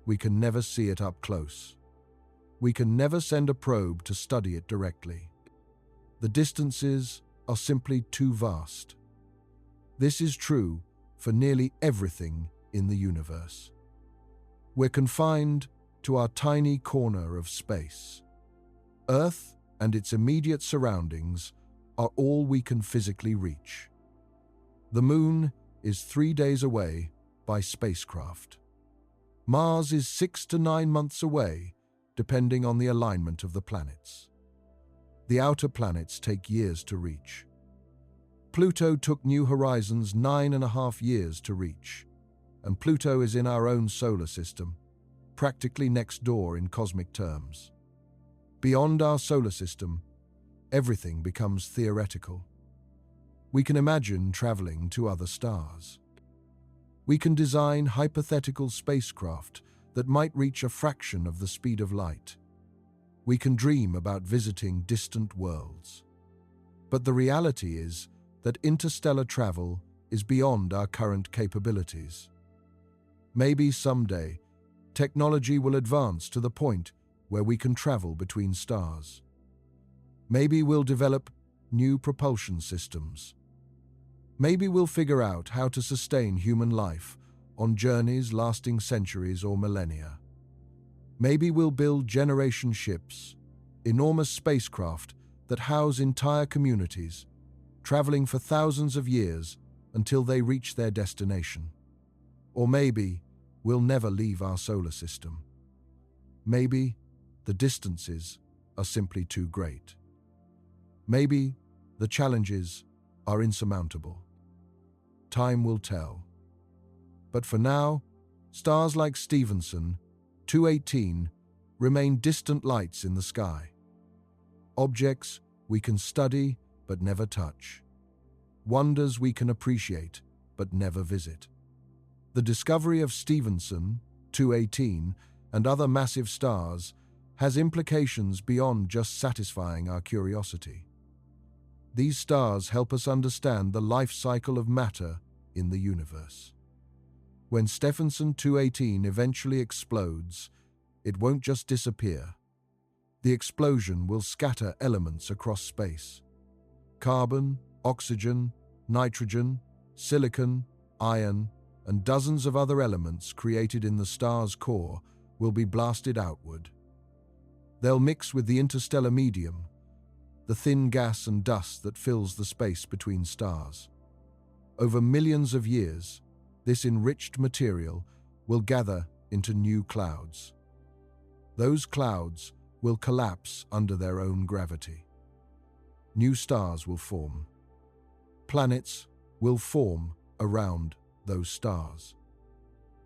We can never see it up close. We can never send a probe to study it directly. The distances are simply too vast. This is true for nearly everything in the universe. We're confined to our tiny corner of space. Earth and its immediate surroundings are all we can physically reach. The Moon is 3 days away by spacecraft. Mars is 6 to 9 months away, depending on the alignment of the planets. The outer planets take years to reach. Pluto took New Horizons 9.5 years to reach, and Pluto is in our own solar system, practically next door in cosmic terms. Beyond our solar system, everything becomes theoretical. We can imagine traveling to other stars. We can design hypothetical spacecraft that might reach a fraction of the speed of light. We can dream about visiting distant worlds. But the reality is that interstellar travel is beyond our current capabilities. Maybe someday, technology will advance to the point where we can travel between stars. Maybe we'll develop new propulsion systems. Maybe we'll figure out how to sustain human life on journeys lasting centuries or millennia. Maybe we'll build generation ships, enormous spacecraft that house entire communities, traveling for thousands of years until they reach their destination. Or maybe we'll never leave our solar system. Maybe the distances are simply too great. Maybe the challenges are insurmountable. Time will tell. But for now, stars like Stephenson 218 remain distant lights in the sky. Objects we can study but never touch. wonders we can appreciate but never visit. The discovery of Stephenson, 218, and other massive stars has implications beyond just satisfying our curiosity. These stars help us understand the life cycle of matter in the universe. When Stephenson 218 eventually explodes, it won't just disappear. The explosion will scatter elements across space. Carbon, oxygen, nitrogen, silicon, iron, and dozens of other elements created in the star's core will be blasted outward. They'll mix with the interstellar medium, the thin gas and dust that fills the space between stars. Over millions of years, this enriched material will gather into new clouds. Those clouds will collapse under their own gravity. New stars will form. Planets will form around those stars.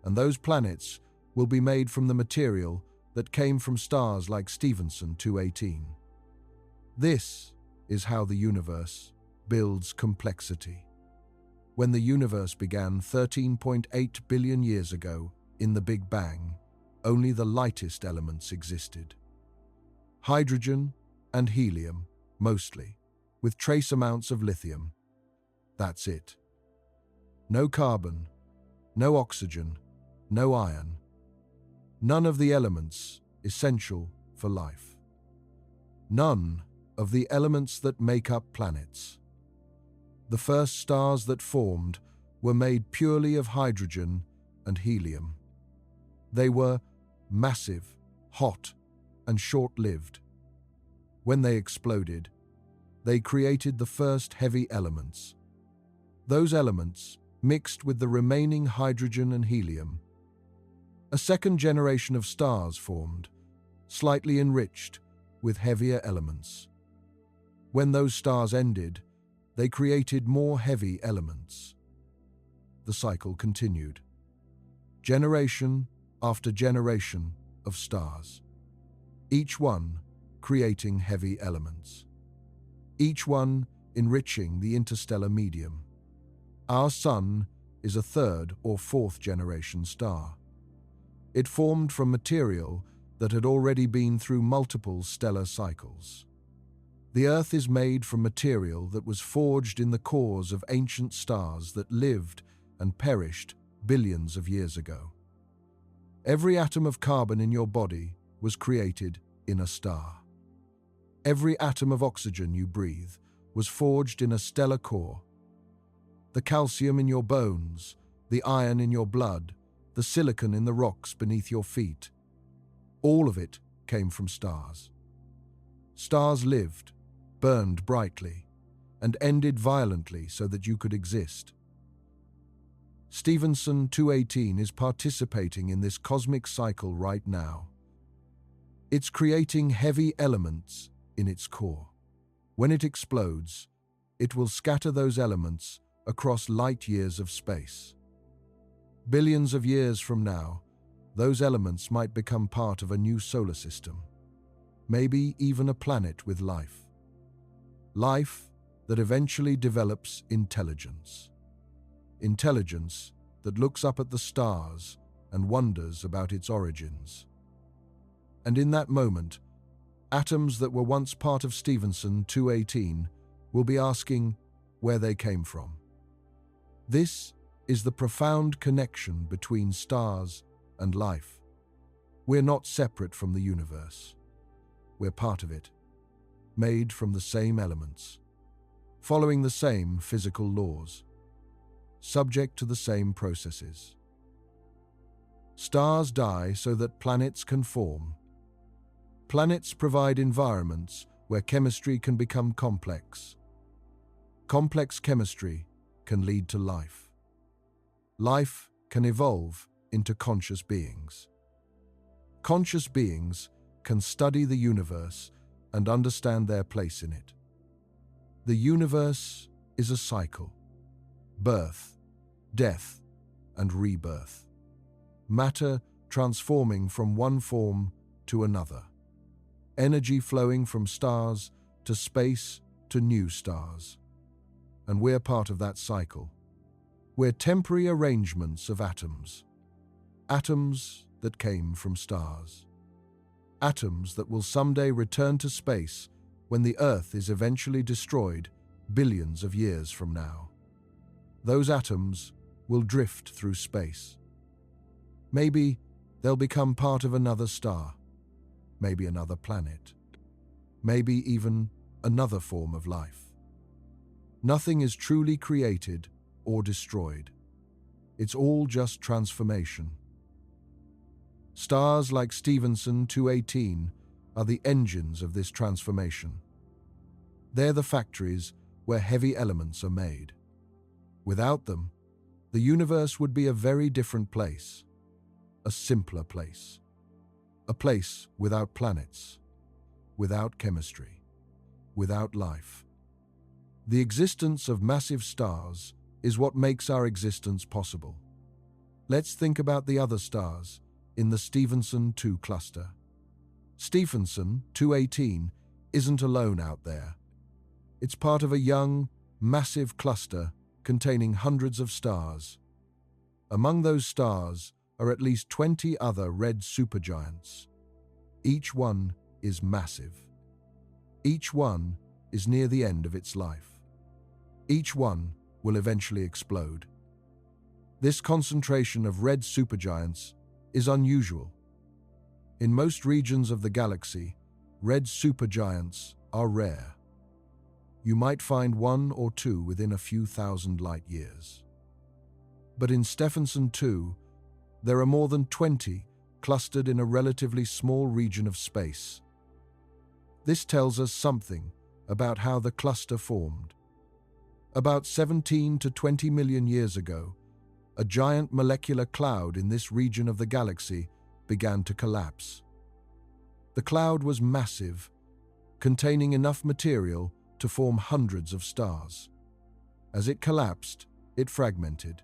And those planets will be made from the material that came from stars like Stephenson 218. This is how the universe builds complexity. When the universe began 13.8 billion years ago, in the Big Bang, only the lightest elements existed. Hydrogen and helium, mostly, with trace amounts of lithium. That's it. No carbon, no oxygen, no iron. None of the elements essential for life. None of the elements that make up planets. The first stars that formed were made purely of hydrogen and helium. They were massive, hot, and short-lived. When they exploded, they created the first heavy elements. Those elements mixed with the remaining hydrogen and helium. A second generation of stars formed, slightly enriched with heavier elements. When those stars ended, they created more heavy elements. The cycle continued. Generation after generation of stars. Each one creating heavy elements. Each one enriching the interstellar medium. Our Sun is a third or fourth generation star. It formed from material that had already been through multiple stellar cycles. The Earth is made from material that was forged in the cores of ancient stars that lived and perished billions of years ago. Every atom of carbon in your body was created in a star. Every atom of oxygen you breathe was forged in a stellar core. The calcium in your bones, the iron in your blood, the silicon in the rocks beneath your feet, all of it came from stars. Stars lived, burned brightly, and ended violently so that you could exist. Stephenson 218 is participating in this cosmic cycle right now. It's creating heavy elements in its core. When it explodes, it will scatter those elements across light years of space. Billions of years from now, those elements might become part of a new solar system, maybe even a planet with life. Life that eventually develops intelligence. Intelligence that looks up at the stars and wonders about its origins. And in that moment, atoms that were once part of Stephenson 218 will be asking where they came from. This is the profound connection between stars and life. We're not separate from the universe. We're part of it, made from the same elements, following the same physical laws, subject to the same processes. Stars die so that planets can form. Planets provide environments where chemistry can become complex. Complex chemistry can lead to life. Life can evolve into conscious beings. Conscious beings can study the universe and understand their place in it. The universe is a cycle: birth, death, and rebirth. Matter transforming from one form to another. Energy flowing from stars to space to new stars. and we're part of that cycle. We're temporary arrangements of atoms. Atoms that came from stars. Atoms that will someday return to space when the Earth is eventually destroyed billions of years from now. Those atoms will drift through space. Maybe they'll become part of another star, maybe another planet, maybe even another form of life. Nothing is truly created or destroyed. It's all just transformation. Stars like Stephenson 218 are the engines of this transformation. They're the factories where heavy elements are made. Without them, the universe would be a very different place, a simpler place, a place without planets, without chemistry, without life. The existence of massive stars is what makes our existence possible. Let's think about the other stars in the Stephenson 2 cluster. Stephenson 218 isn't alone out there. It's part of a young, massive cluster containing hundreds of stars. Among those stars are at least 20 other red supergiants. Each one is massive. Each one is near the end of its life. Each one will eventually explode. This concentration of red supergiants is unusual. In most regions of the galaxy, red supergiants are rare. You might find one or two within a few thousand light years. But in Stephenson 2, there are more than 20 clustered in a relatively small region of space. This tells us something about how the cluster formed. About 17 to 20 million years ago, a giant molecular cloud in this region of the galaxy began to collapse. The cloud was massive, containing enough material to form hundreds of stars. As it collapsed, it fragmented.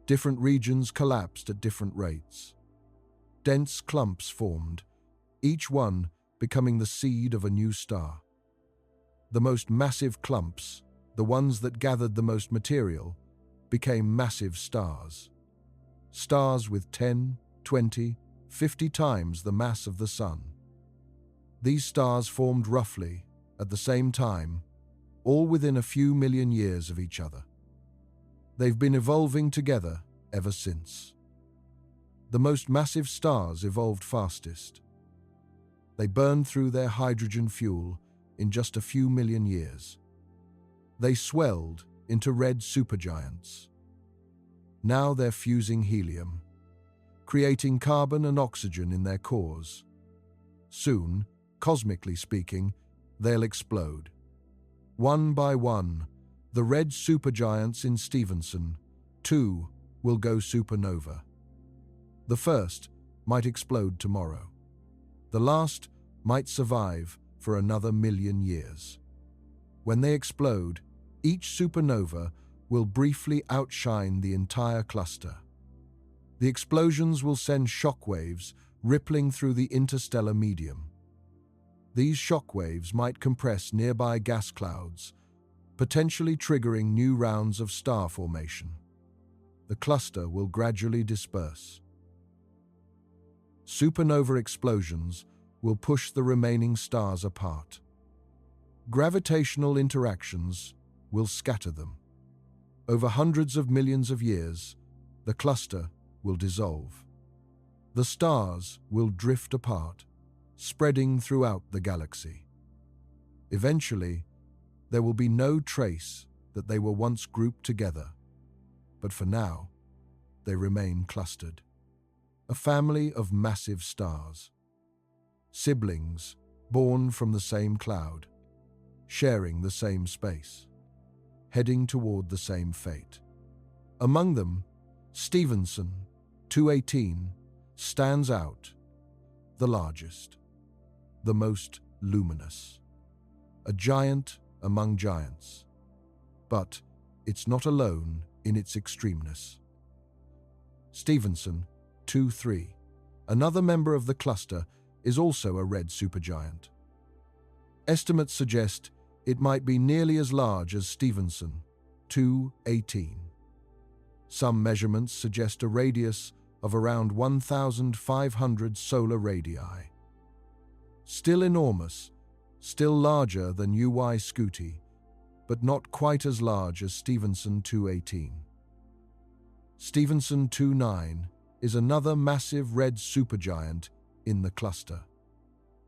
Different regions collapsed at different rates. Dense clumps formed, each one becoming the seed of a new star. The most massive clumps, the ones that gathered the most material, became massive stars. Stars with 10, 20, 50 times the mass of the Sun. These stars formed roughly at the same time, all within a few million years of each other. They've been evolving together ever since. The most massive stars evolved fastest. They burned through their hydrogen fuel in just a few million years. They swelled into red supergiants. Now they're fusing helium, creating carbon and oxygen in their cores. Soon, cosmically speaking, they'll explode. One by one, the red supergiants in Stephenson 2 will go supernova. The first might explode tomorrow. The last might survive for another million years. When they explode, each supernova will briefly outshine the entire cluster. The explosions will send shockwaves rippling through the interstellar medium. These shockwaves might compress nearby gas clouds, potentially triggering new rounds of star formation. The cluster will gradually disperse. Supernova explosions will push the remaining stars apart. Gravitational interactions will scatter them. Over hundreds of millions of years, the cluster will dissolve. The stars will drift apart, spreading throughout the galaxy. Eventually, there will be no trace that they were once grouped together, but for now, they remain clustered. A family of massive stars. Siblings born from the same cloud, sharing the same space, heading toward the same fate. Among them, Stephenson 218 stands out, the largest, the most luminous, a giant among giants. But it's not alone in its extremeness. Stephenson 2-3, another member of the cluster, is also a red supergiant. Estimates suggest it might be nearly as large as Stephenson, 218. Some measurements suggest a radius of around 1,500 solar radii. Still enormous, still larger than UY Scuti, but not quite as large as Stephenson 218. Stephenson 29 is another massive red supergiant in the cluster.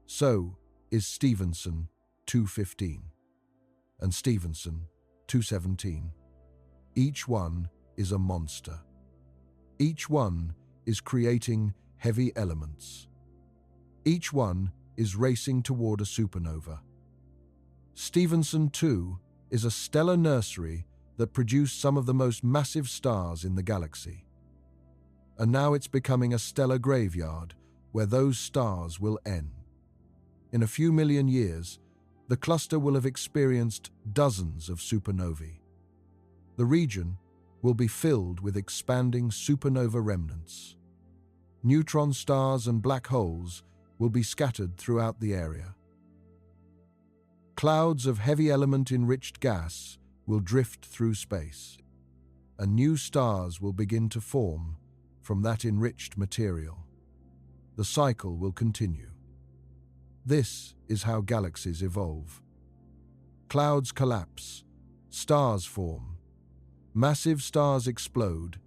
So is Stephenson 215 and Stephenson 217. Each one is a monster. Each one is creating heavy elements. Each one is racing toward a supernova. Stephenson 2 is a stellar nursery that produced some of the most massive stars in the galaxy. And now it's becoming a stellar graveyard where those stars will end. In a few million years, the cluster will have experienced dozens of supernovae. The region will be filled with expanding supernova remnants. Neutron stars and black holes will be scattered throughout the area. Clouds of heavy element-enriched gas will drift through space, and new stars will begin to form from that enriched material. The cycle will continue. This is how galaxies evolve. Clouds collapse, stars form, massive stars explode,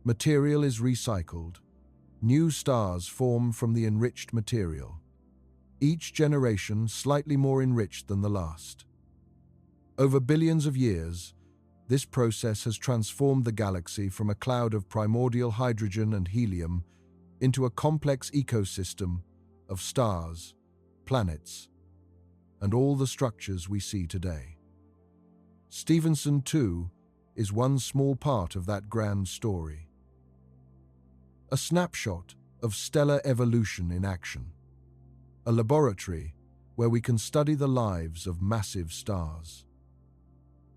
material is recycled, new stars form from the enriched material, each generation slightly more enriched than the last. Over billions of years, this process has transformed the galaxy from a cloud of primordial hydrogen and helium into a complex ecosystem of stars, planets, and all the structures we see today. Stephenson 2 is one small part of that grand story. A snapshot of stellar evolution in action. A laboratory where we can study the lives of massive stars.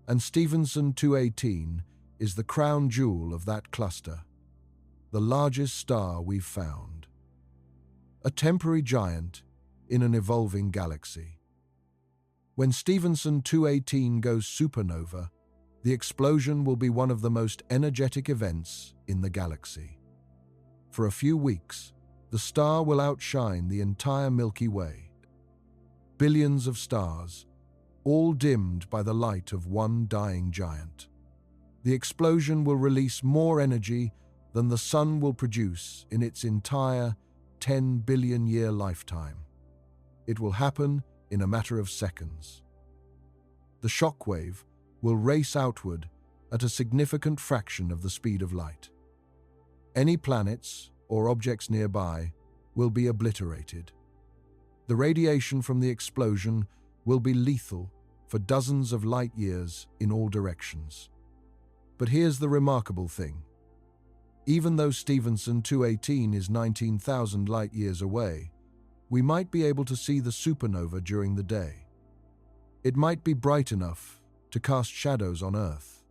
And Stephenson 218 is the crown jewel of that cluster, the largest star we've found. A temporary giant in an evolving galaxy. When Stephenson 218 goes supernova, the explosion will be one of the most energetic events in the galaxy. For a few weeks, the star will outshine the entire Milky Way. Billions of stars, all dimmed by the light of one dying giant. The explosion will release more energy than the sun will produce in its entire 10 billion year lifetime. It will happen in a matter of seconds. The shockwave will race outward at a significant fraction of the speed of light. Any planets or objects nearby will be obliterated. The radiation from the explosion will be lethal for dozens of light years in all directions. But here's the remarkable thing. Even though Stephenson 218 is 19,000 light years away, we might be able to see the supernova during the day. It might be bright enough to cast shadows on Earth.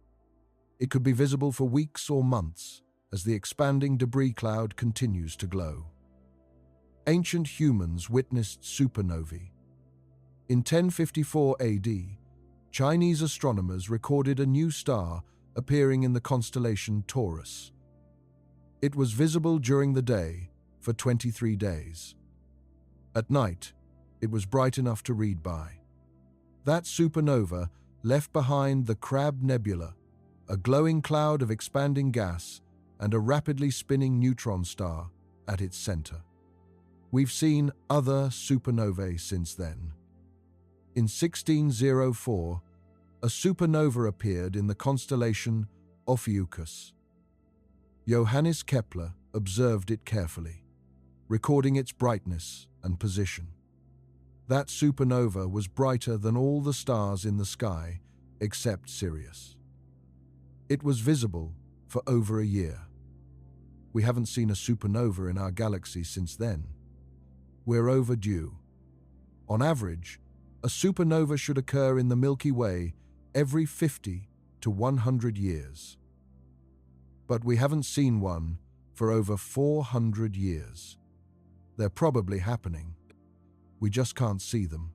It could be visible for weeks or months as the expanding debris cloud continues to glow. Ancient humans witnessed supernovae. In 1054 AD, Chinese astronomers recorded a new star appearing in the constellation Taurus. It was visible during the day for 23 days. At night, it was bright enough to read by. That supernova left behind the Crab Nebula, a glowing cloud of expanding gas and a rapidly spinning neutron star at its center. We've seen other supernovae since then. In 1604, a supernova appeared in the constellation Ophiuchus. Johannes Kepler observed it carefully, recording its brightness and position. That supernova was brighter than all the stars in the sky except Sirius. It was visible for over a year. We haven't seen a supernova in our galaxy since then. We're overdue. On average, a supernova should occur in the Milky Way every 50 to 100 years. But we haven't seen one for over 400 years. They're probably happening. We just can't see them.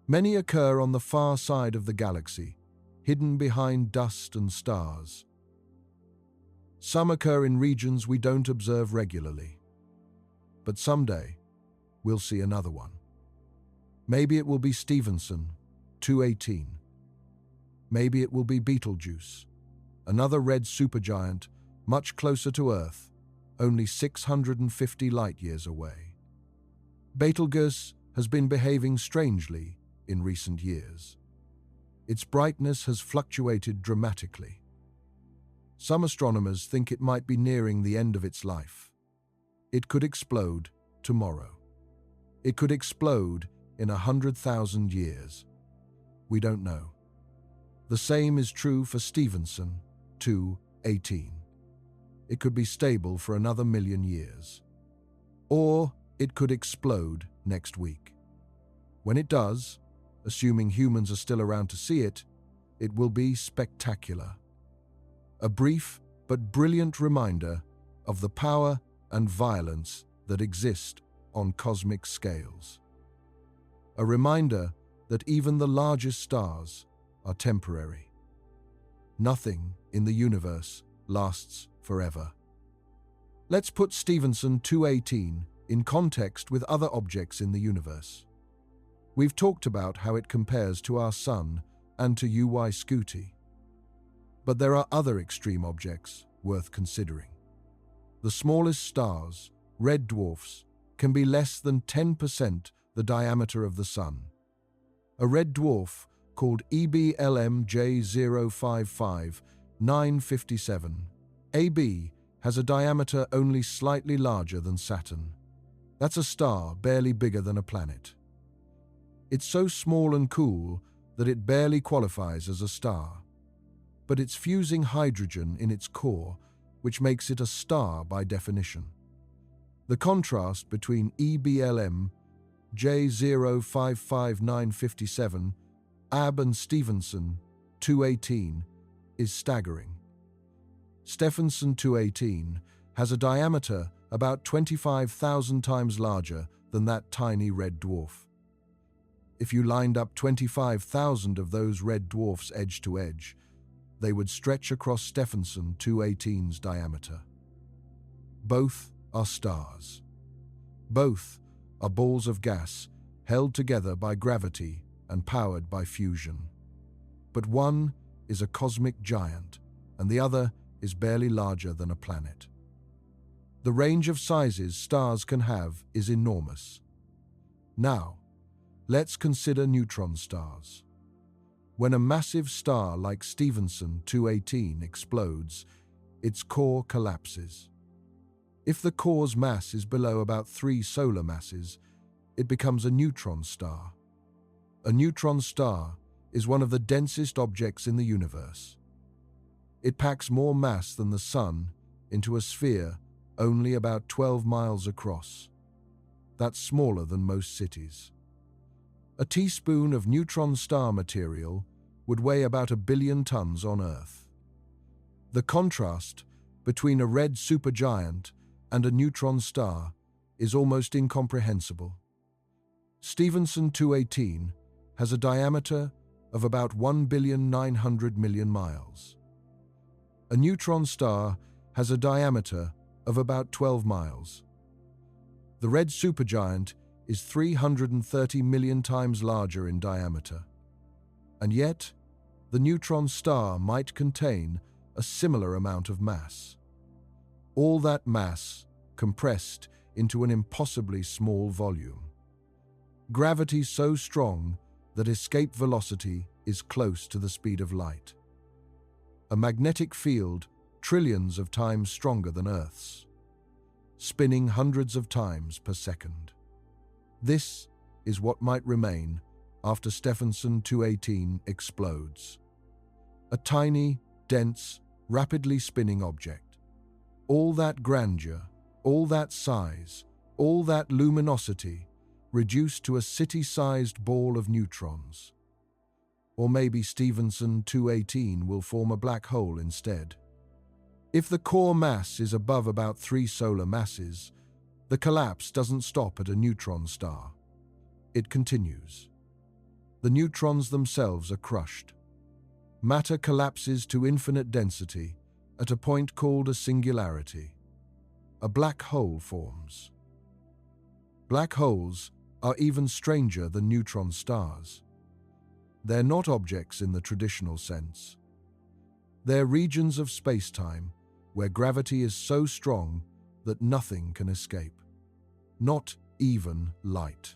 Many occur on the far side of the galaxy, hidden behind dust and stars. Some occur in regions we don't observe regularly. But someday, we'll see another one. Maybe it will be Stephenson, 218. Maybe it will be Betelgeuse, another red supergiant much closer to Earth, only 650 light-years away. Betelgeuse has been behaving strangely in recent years. Its brightness has fluctuated dramatically. Some astronomers think it might be nearing the end of its life. It could explode tomorrow. It could explode in 100,000 years. We don't know. The same is true for Stephenson, 218. It could be stable for another 1,000,000 years. Or it could explode next week. When it does, assuming humans are still around to see it, it will be spectacular. A brief but brilliant reminder of the power and violence that exist on cosmic scales. A reminder that even the largest stars are temporary. Nothing in the universe lasts forever. Let's put Stephenson 218 in context with other objects in the universe. We've talked about how it compares to our Sun and to UY Scuti. But there are other extreme objects worth considering. The smallest stars, red dwarfs, can be less than 10% the diameter of the Sun. A red dwarf called EBLM J055 957 AB has a diameter only slightly larger than Saturn. That's a star barely bigger than a planet. It's so small and cool that it barely qualifies as a star. But it's fusing hydrogen in its core, which makes it a star by definition. The contrast between EBLM J055 957 AB and Stephenson 218 is staggering. Stephenson 218 has a diameter about 25,000 times larger than that tiny red dwarf. If you lined up 25,000 of those red dwarfs edge to edge, they would stretch across Stephenson 218's diameter. Both are stars. Both are balls of gas held together by gravity and powered by fusion. But one is a cosmic giant, and the other is barely larger than a planet. The range of sizes stars can have is enormous. Now, let's consider neutron stars. When a massive star like Stephenson 218 explodes, its core collapses. If the core's mass is below about 3 solar masses, it becomes a neutron star. A neutron star is one of the densest objects in the universe. It packs more mass than the Sun into a sphere only about 12 miles across. That's smaller than most cities. A teaspoon of neutron star material would weigh about 1 billion tons on Earth. The contrast between a red supergiant and a neutron star is almost incomprehensible. Stephenson 218 has a diameter of about 1,900,000,000 miles. A neutron star has a diameter of about 12 miles. The red supergiant is 330 million times larger in diameter. And yet, the neutron star might contain a similar amount of mass. All that mass compressed into an impossibly small volume. Gravity so strong that escape velocity is close to the speed of light. A magnetic field trillions of times stronger than Earth's, spinning hundreds of times per second. This is what might remain after Stephenson 218 explodes. A tiny, dense, rapidly spinning object. All that grandeur, all that size, all that luminosity reduced to a city-sized ball of neutrons. Or maybe Stephenson 218 will form a black hole instead. If the core mass is above about 3 solar masses, the collapse doesn't stop at a neutron star. It continues. the neutrons themselves are crushed. Matter collapses to infinite density at a point called a singularity. A black hole forms. Black holes are even stranger than neutron stars. They're not objects in the traditional sense. They're regions of space-time where gravity is so strong that nothing can escape. Not even light.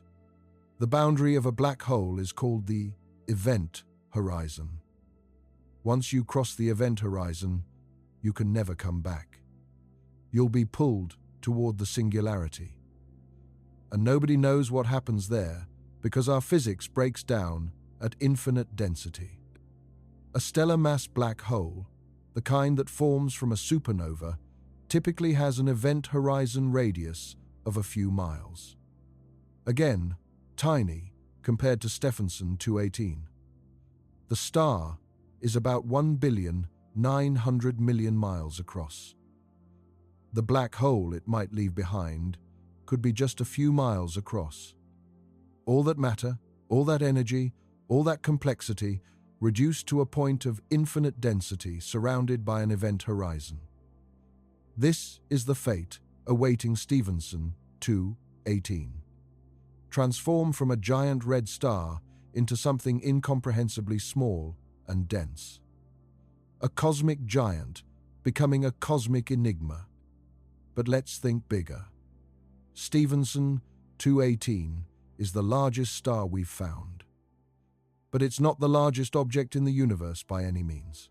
The boundary of a black hole is called the event horizon. Once you cross the event horizon, you can never come back. You'll be pulled toward the singularity. And nobody knows what happens there because our physics breaks down at infinite density. A stellar mass black hole, the kind that forms from a supernova, typically has an event horizon radius of a few miles. Again, tiny compared to Stephenson 218. The star is about 1,900,000,000 miles across. The black hole it might leave behind could be just a few miles across. All that matter, all that energy, all that complexity reduced to a point of infinite density surrounded by an event horizon. This is the fate awaiting Stephenson 218. Transform from a giant red star into something incomprehensibly small and dense. A cosmic giant becoming a cosmic enigma. But let's think bigger. Stephenson 218 is the largest star we've found. But it's not the largest object in the universe by any means.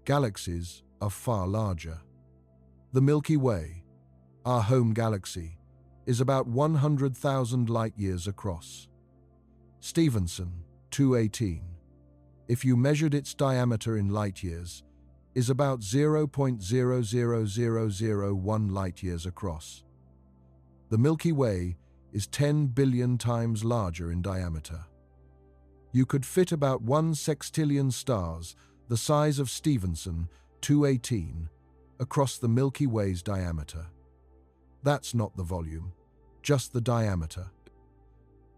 Galaxies are far larger. The Milky Way, our home galaxy, is about 100,000 light-years across. Stephenson 218, if you measured its diameter in light-years, is about 0.00001 light-years across. The Milky Way is 10 billion times larger in diameter. You could fit about 1 sextillion stars, the size of Stephenson 218, across the Milky Way's diameter. That's not the volume, just the diameter.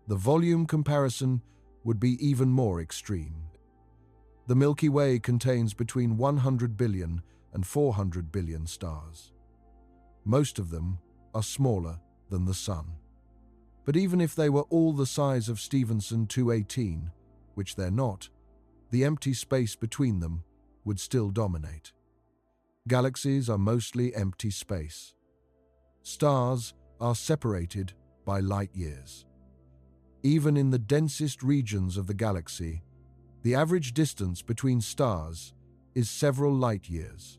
The volume comparison would be even more extreme. The Milky Way contains between 100 billion and 400 billion stars. Most of them are smaller than the Sun. But even if they were all the size of Stephenson 218, which they're not, the empty space between them would still dominate. Galaxies are mostly empty space. Stars are separated by light years. Even in the densest regions of the galaxy, the average distance between stars is several light years.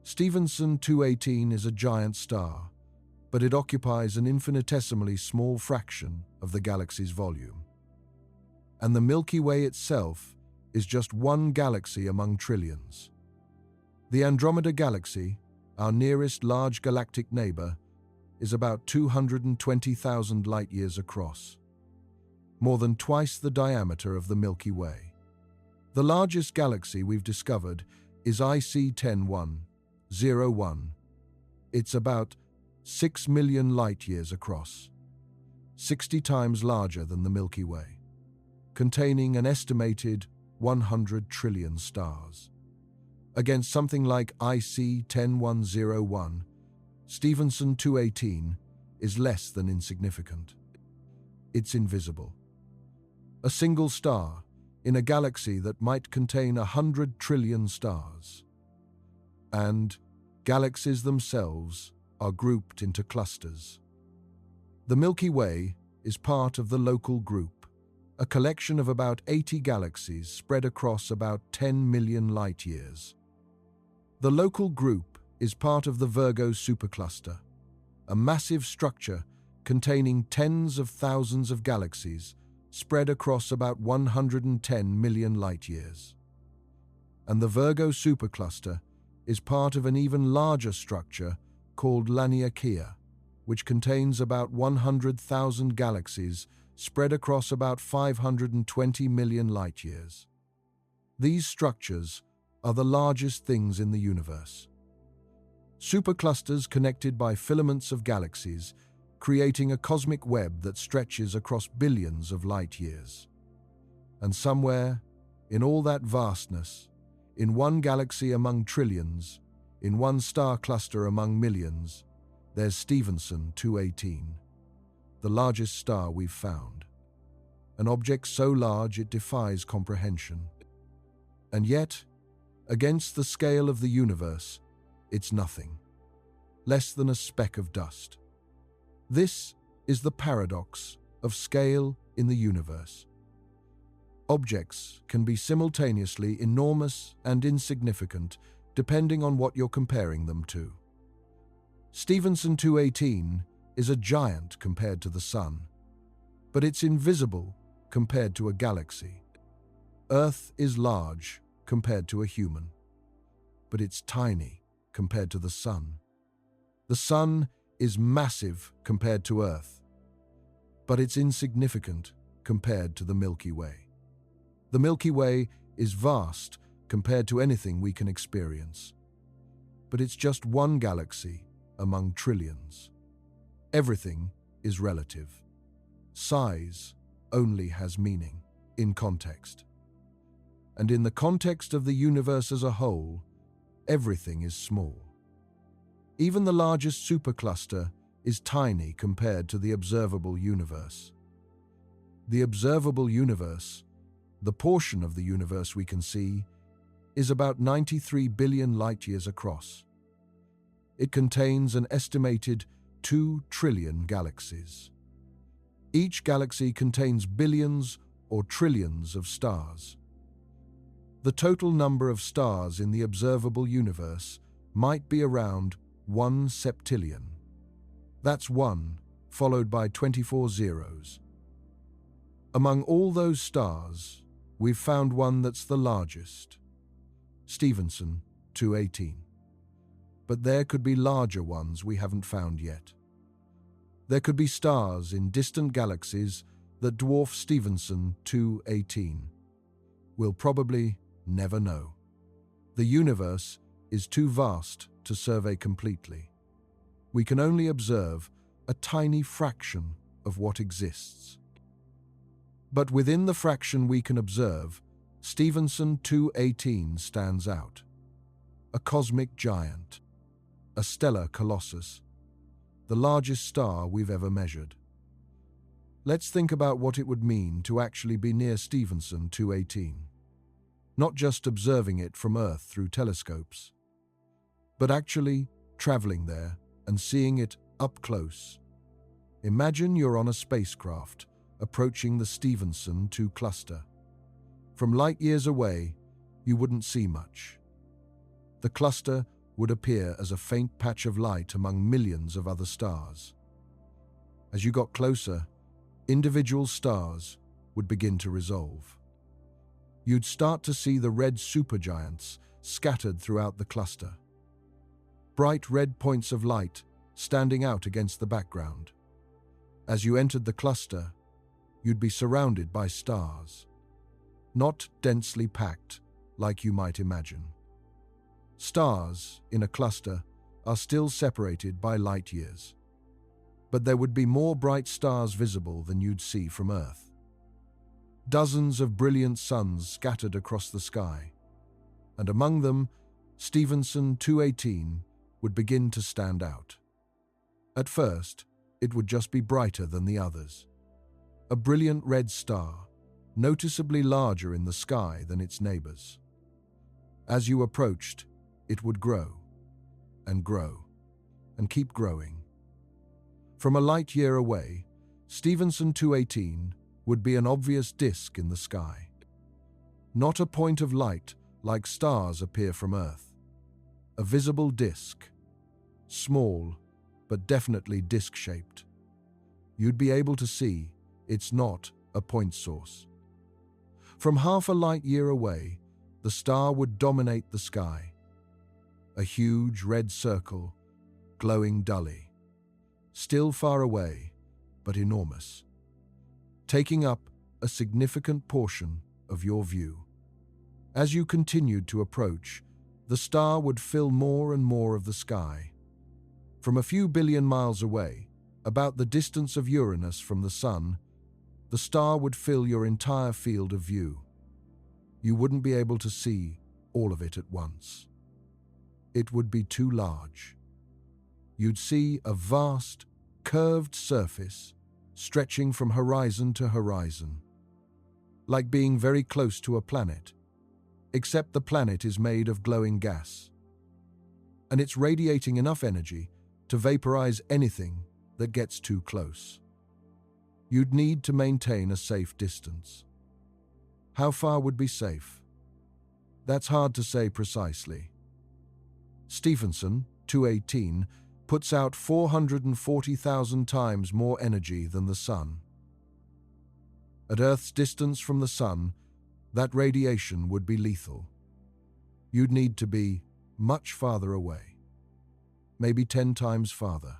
Stephenson 218 is a giant star, but it occupies an infinitesimally small fraction of the galaxy's volume. And the Milky Way itself is just one galaxy among trillions. The Andromeda Galaxy, our nearest large galactic neighbor, is about 220,000 light-years across, more than twice the diameter of the Milky Way. The largest galaxy we've discovered is IC 10101. It's about 6 million light-years across, 60 times larger than the Milky Way, containing an estimated 100 trillion stars. Against something like IC 10101, Stephenson 218 is less than insignificant. It's invisible. A single star in a galaxy that might contain 100 trillion stars. And galaxies themselves are grouped into clusters. The Milky Way is part of the Local Group, a collection of about 80 galaxies spread across about 10 million light-years. The Local Group is part of the Virgo supercluster, a massive structure containing tens of thousands of galaxies spread across about 110 million light-years. And the Virgo supercluster is part of an even larger structure called Laniakea, which contains about 100,000 galaxies spread across about 520 million light-years. These structures are the largest things in the universe. Superclusters connected by filaments of galaxies, creating a cosmic web that stretches across billions of light-years. And somewhere, in all that vastness, in one galaxy among trillions, in one star cluster among millions, there's Stephenson 218, the largest star we've found. An object so large it defies comprehension. And yet, against the scale of the universe, it's nothing, less than a speck of dust. This is the paradox of scale in the universe. Objects can be simultaneously enormous and insignificant, depending on what you're comparing them to. Stephenson 218 is a giant compared to the Sun, but it's invisible compared to a galaxy. Earth is large compared to a human, but it's tiny compared to the Sun. The Sun is massive compared to Earth, but it's insignificant compared to the Milky Way. The Milky Way is vast compared to anything we can experience, but it's just one galaxy among trillions. Everything is relative. Size only has meaning in context. And in the context of the universe as a whole, everything is small. Even the largest supercluster is tiny compared to the observable universe. The observable universe, the portion of the universe we can see, is about 93 billion light-years across. It contains an estimated 2 trillion galaxies. Each galaxy contains billions or trillions of stars. The total number of stars in the observable universe might be around 1 septillion. That's 1, followed by 24 zeros. Among all those stars, we've found one that's the largest, Stephenson 218. But there could be larger ones we haven't found yet. There could be stars in distant galaxies that dwarf Stephenson 218. We'll probably never know. The universe is too vast to survey completely. We can only observe a tiny fraction of what exists. But within the fraction we can observe, Stephenson 218 stands out. A cosmic giant, a stellar colossus, the largest star we've ever measured. Let's think about what it would mean to actually be near Stephenson 218. Not just observing it from Earth through telescopes, but actually traveling there and seeing it up close. Imagine you're on a spacecraft approaching the Stephenson 2 cluster. From light years away, you wouldn't see much. The cluster would appear as a faint patch of light among millions of other stars. As you got closer, individual stars would begin to resolve. You'd start to see the red supergiants scattered throughout the cluster. Bright red points of light standing out against the background. As you entered the cluster, you'd be surrounded by stars, not densely packed like you might imagine. Stars in a cluster are still separated by light years, but there would be more bright stars visible than you'd see from Earth. Dozens of brilliant suns scattered across the sky, and among them, Stephenson 218 would begin to stand out. At first, it would just be brighter than the others. A brilliant red star, noticeably larger in the sky than its neighbors. As you approached, it would grow, and keep growing. From a light year away, Stephenson 218 would be an obvious disk in the sky. Not a point of light like stars appear from Earth. A visible disk, small, but definitely disk-shaped. You'd be able to see it's not a point source. From half a light year away, the star would dominate the sky. A huge red circle, glowing dully. Still far away, but enormous. Taking up a significant portion of your view. As you continued to approach, the star would fill more and more of the sky. From a few billion miles away, about the distance of Uranus from the Sun, the star would fill your entire field of view. You wouldn't be able to see all of it at once. It would be too large. You'd see a vast, curved surface stretching from horizon to horizon, like being very close to a planet, except the planet is made of glowing gas, and it's radiating enough energy to vaporize anything that gets too close. You'd need to maintain a safe distance. How far would be safe? That's hard to say precisely. Stephenson, 218, puts out 440,000 times more energy than the Sun. At Earth's distance from the Sun, that radiation would be lethal. You'd need to be much farther away. Maybe 10 times farther.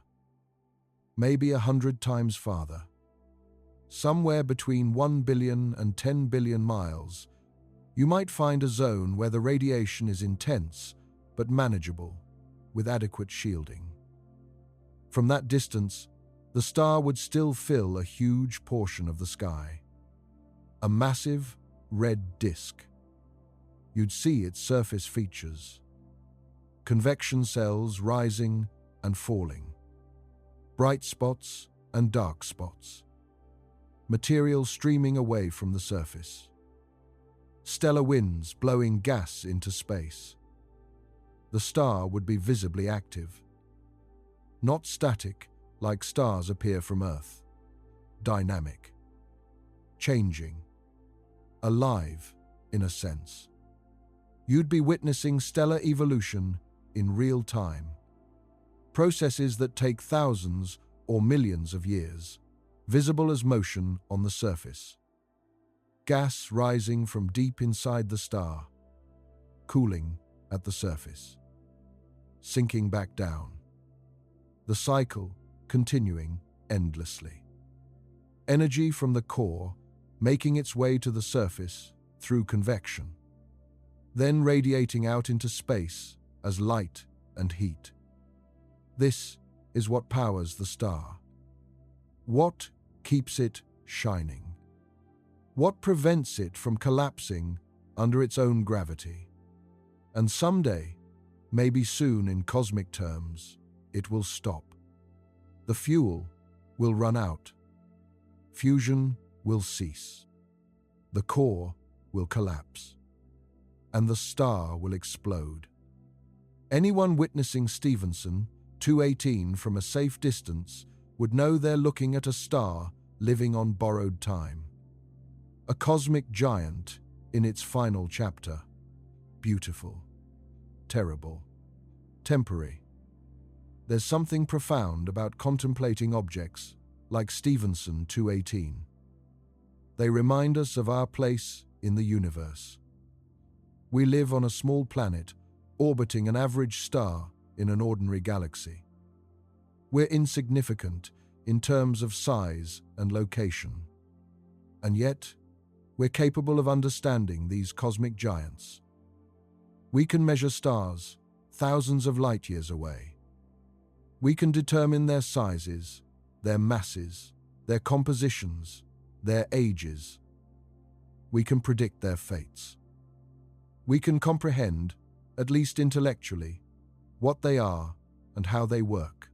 Maybe 100 times farther. Somewhere between 1 billion and 10 billion miles, you might find a zone where the radiation is intense but manageable, with adequate shielding. From that distance, the star would still fill a huge portion of the sky. A massive, red disk. You'd see its surface features. Convection cells rising and falling. Bright spots and dark spots. Material streaming away from the surface. Stellar winds blowing gas into space. The star would be visibly active. Not static, like stars appear from Earth. Dynamic. Changing. Alive, in a sense. You'd be witnessing stellar evolution in real time. Processes that take thousands or millions of years, visible as motion on the surface. Gas rising from deep inside the star, cooling at the surface, sinking back down. The cycle continuing endlessly. Energy from the core making its way to the surface through convection, then radiating out into space as light and heat. This is what powers the star. What keeps it shining? What prevents it from collapsing under its own gravity? And someday, maybe soon in cosmic terms, it will stop. The fuel will run out. Fusion will cease. The core will collapse. And the star will explode. Anyone witnessing Stephenson, 218, from a safe distance would know they're looking at a star living on borrowed time. A cosmic giant in its final chapter. Beautiful. Terrible. Temporary. There's something profound about contemplating objects like Stephenson 218. They remind us of our place in the universe. We live on a small planet orbiting an average star in an ordinary galaxy. We're insignificant in terms of size and location. And yet, we're capable of understanding these cosmic giants. We can measure stars thousands of light years away. We can determine their sizes, their masses, their compositions, their ages. We can predict their fates. We can comprehend, at least intellectually, what they are and how they work.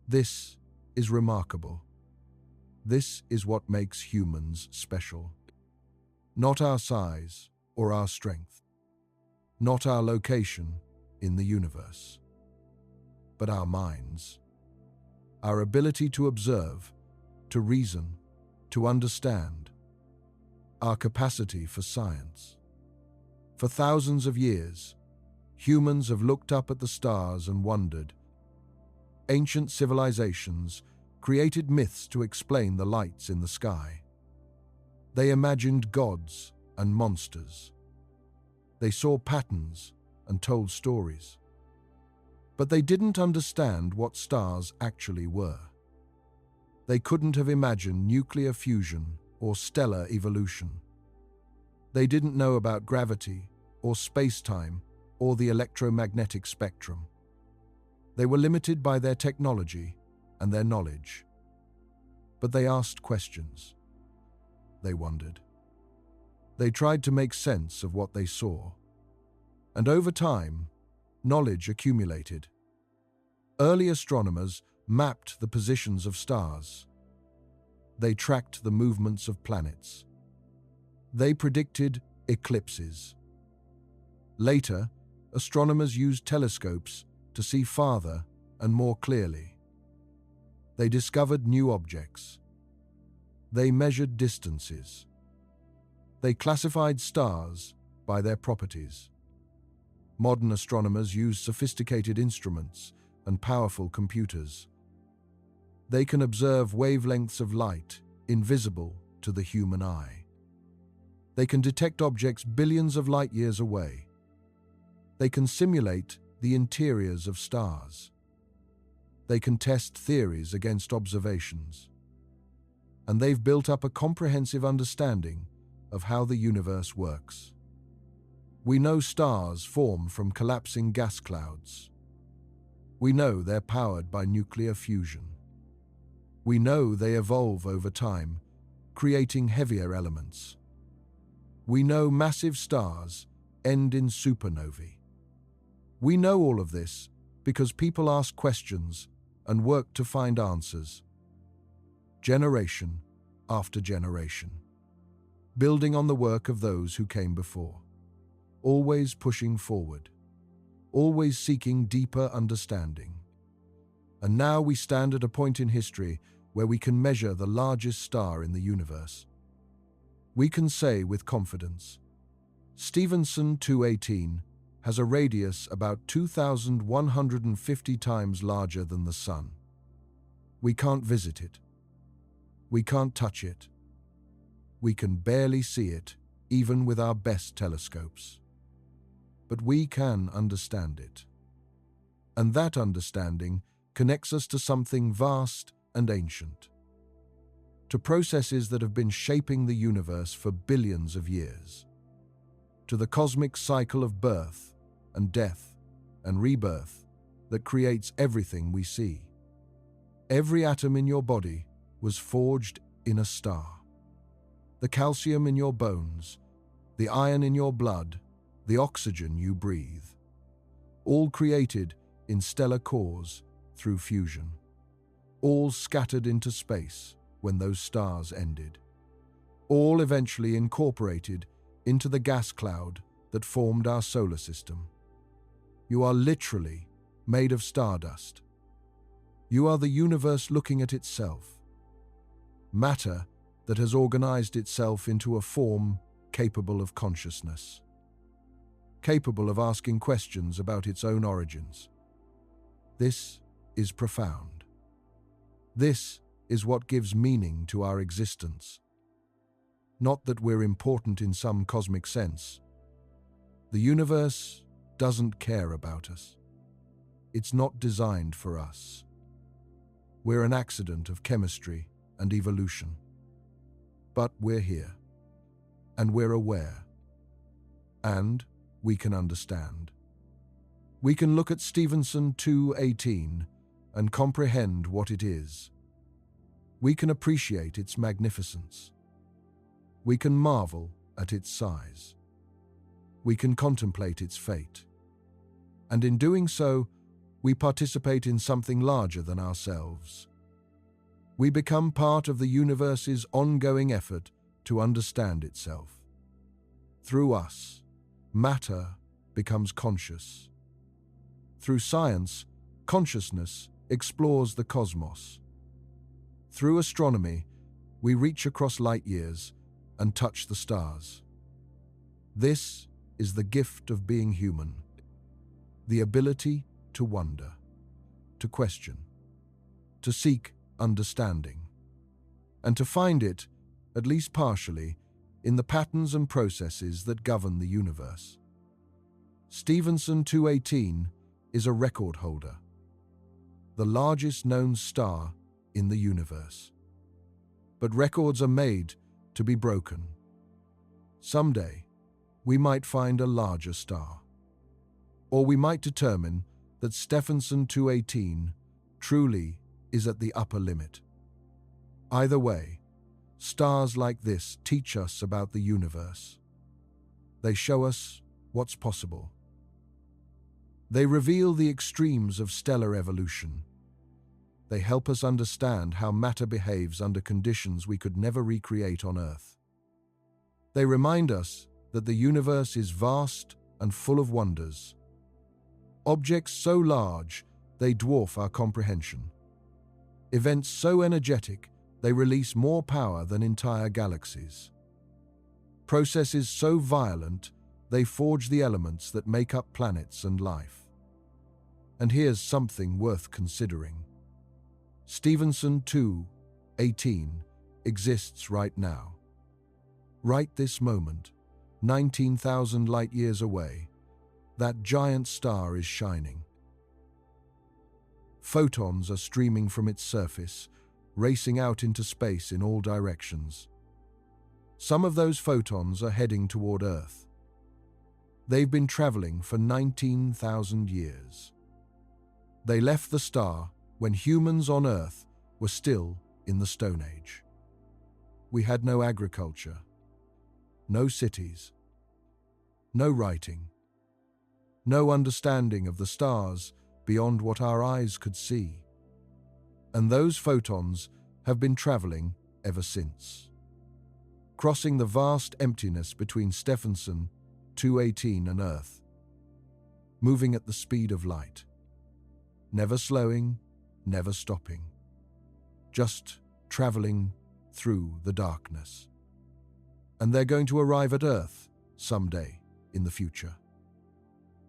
This is remarkable. This is what makes humans special. Not our size or our strength. Not our location in the universe. But our minds. Our ability to observe, to reason, to understand. Our capacity for science. For thousands of years, humans have looked up at the stars and wondered. Ancient civilizations created myths to explain the lights in the sky. They imagined gods and monsters. They saw patterns and told stories. But they didn't understand what stars actually were. They couldn't have imagined nuclear fusion or stellar evolution. They didn't know about gravity or space-time or the electromagnetic spectrum. They were limited by their technology and their knowledge. But they asked questions. they wondered. They tried to make sense of what they saw. And over time, knowledge accumulated. Early astronomers mapped the positions of stars. They tracked the movements of planets. They predicted eclipses. Later, astronomers used telescopes to see farther and more clearly. They discovered new objects. They measured distances. They classified stars by their properties. Modern astronomers use sophisticated instruments and powerful computers. They can observe wavelengths of light invisible to the human eye. They can detect objects billions of light years away. They can simulate the interiors of stars. They can test theories against observations. And they've built up a comprehensive understanding of how the universe works. We know stars form from collapsing gas clouds. We know they're powered by nuclear fusion. We know they evolve over time, creating heavier elements. We know massive stars end in supernovae. We know all of this because people ask questions and work to find answers. Generation after generation, building on the work of those who came before, always pushing forward, always seeking deeper understanding. And now we stand at a point in history where we can measure the largest star in the universe. We can say with confidence, Stephenson 218 has a radius about 2,150 times larger than the Sun. We can't visit it. We can't touch it. We can barely see it, even with our best telescopes. But we can understand it. And that understanding connects us to something vast and ancient, to processes that have been shaping the universe for billions of years, to the cosmic cycle of birth and death and rebirth that creates everything we see. Every atom in your body was forged in a star. The calcium in your bones, the iron in your blood, the oxygen you breathe, all created in stellar cores through fusion, all scattered into space when those stars ended, all eventually incorporated into the gas cloud that formed our solar system. You are literally made of stardust. You are the universe looking at itself, matter that has organized itself into a form capable of consciousness, capable of asking questions about its own origins. This is profound. This is what gives meaning to our existence. Not that we're important in some cosmic sense. The universe doesn't care about us. It's not designed for us. We're an accident of chemistry and evolution. But we're here, and we're aware, and we can understand. We can look at Stephenson 218 and comprehend what it is. We can appreciate its magnificence. We can marvel at its size. We can contemplate its fate. And in doing so, we participate in something larger than ourselves. We become part of the universe's ongoing effort to understand itself. Through us, matter becomes conscious. Through science, consciousness explores the cosmos. Through astronomy, we reach across light years and touch the stars. This is the gift of being human, the ability to wonder, to question, to seek understanding, and to find it, at least partially, in the patterns and processes that govern the universe. Stephenson 218 is a record holder, the largest known star in the universe. But records are made to be broken. Someday, we might find a larger star, or we might determine that Stephenson 218 truly is at the upper limit. Either way, Stars like this teach us about the universe. They show us what's possible. They reveal the extremes of stellar evolution. They help us understand how matter behaves under conditions we could never recreate on Earth. They remind us that the universe is vast and full of wonders. Objects so large, they dwarf our comprehension. Events so energetic, they release more power than entire galaxies. Processes so violent, they forge the elements that make up planets and life. And here's something worth considering. Stephenson 2.18 exists right now. Right this moment, 19,000 light-years away, that giant star is shining. Photons are streaming from its surface, racing out into space in all directions. Some of those photons are heading toward Earth. They've been traveling for 19,000 years. They left the star when humans on Earth were still in the Stone Age. We had no agriculture, no cities, no writing, no understanding of the stars beyond what our eyes could see. And those photons have been traveling ever since, crossing the vast emptiness between Stephenson 2.18 and Earth, moving at the speed of light, never slowing, never stopping, just traveling through the darkness. And they're going to arrive at Earth someday in the future.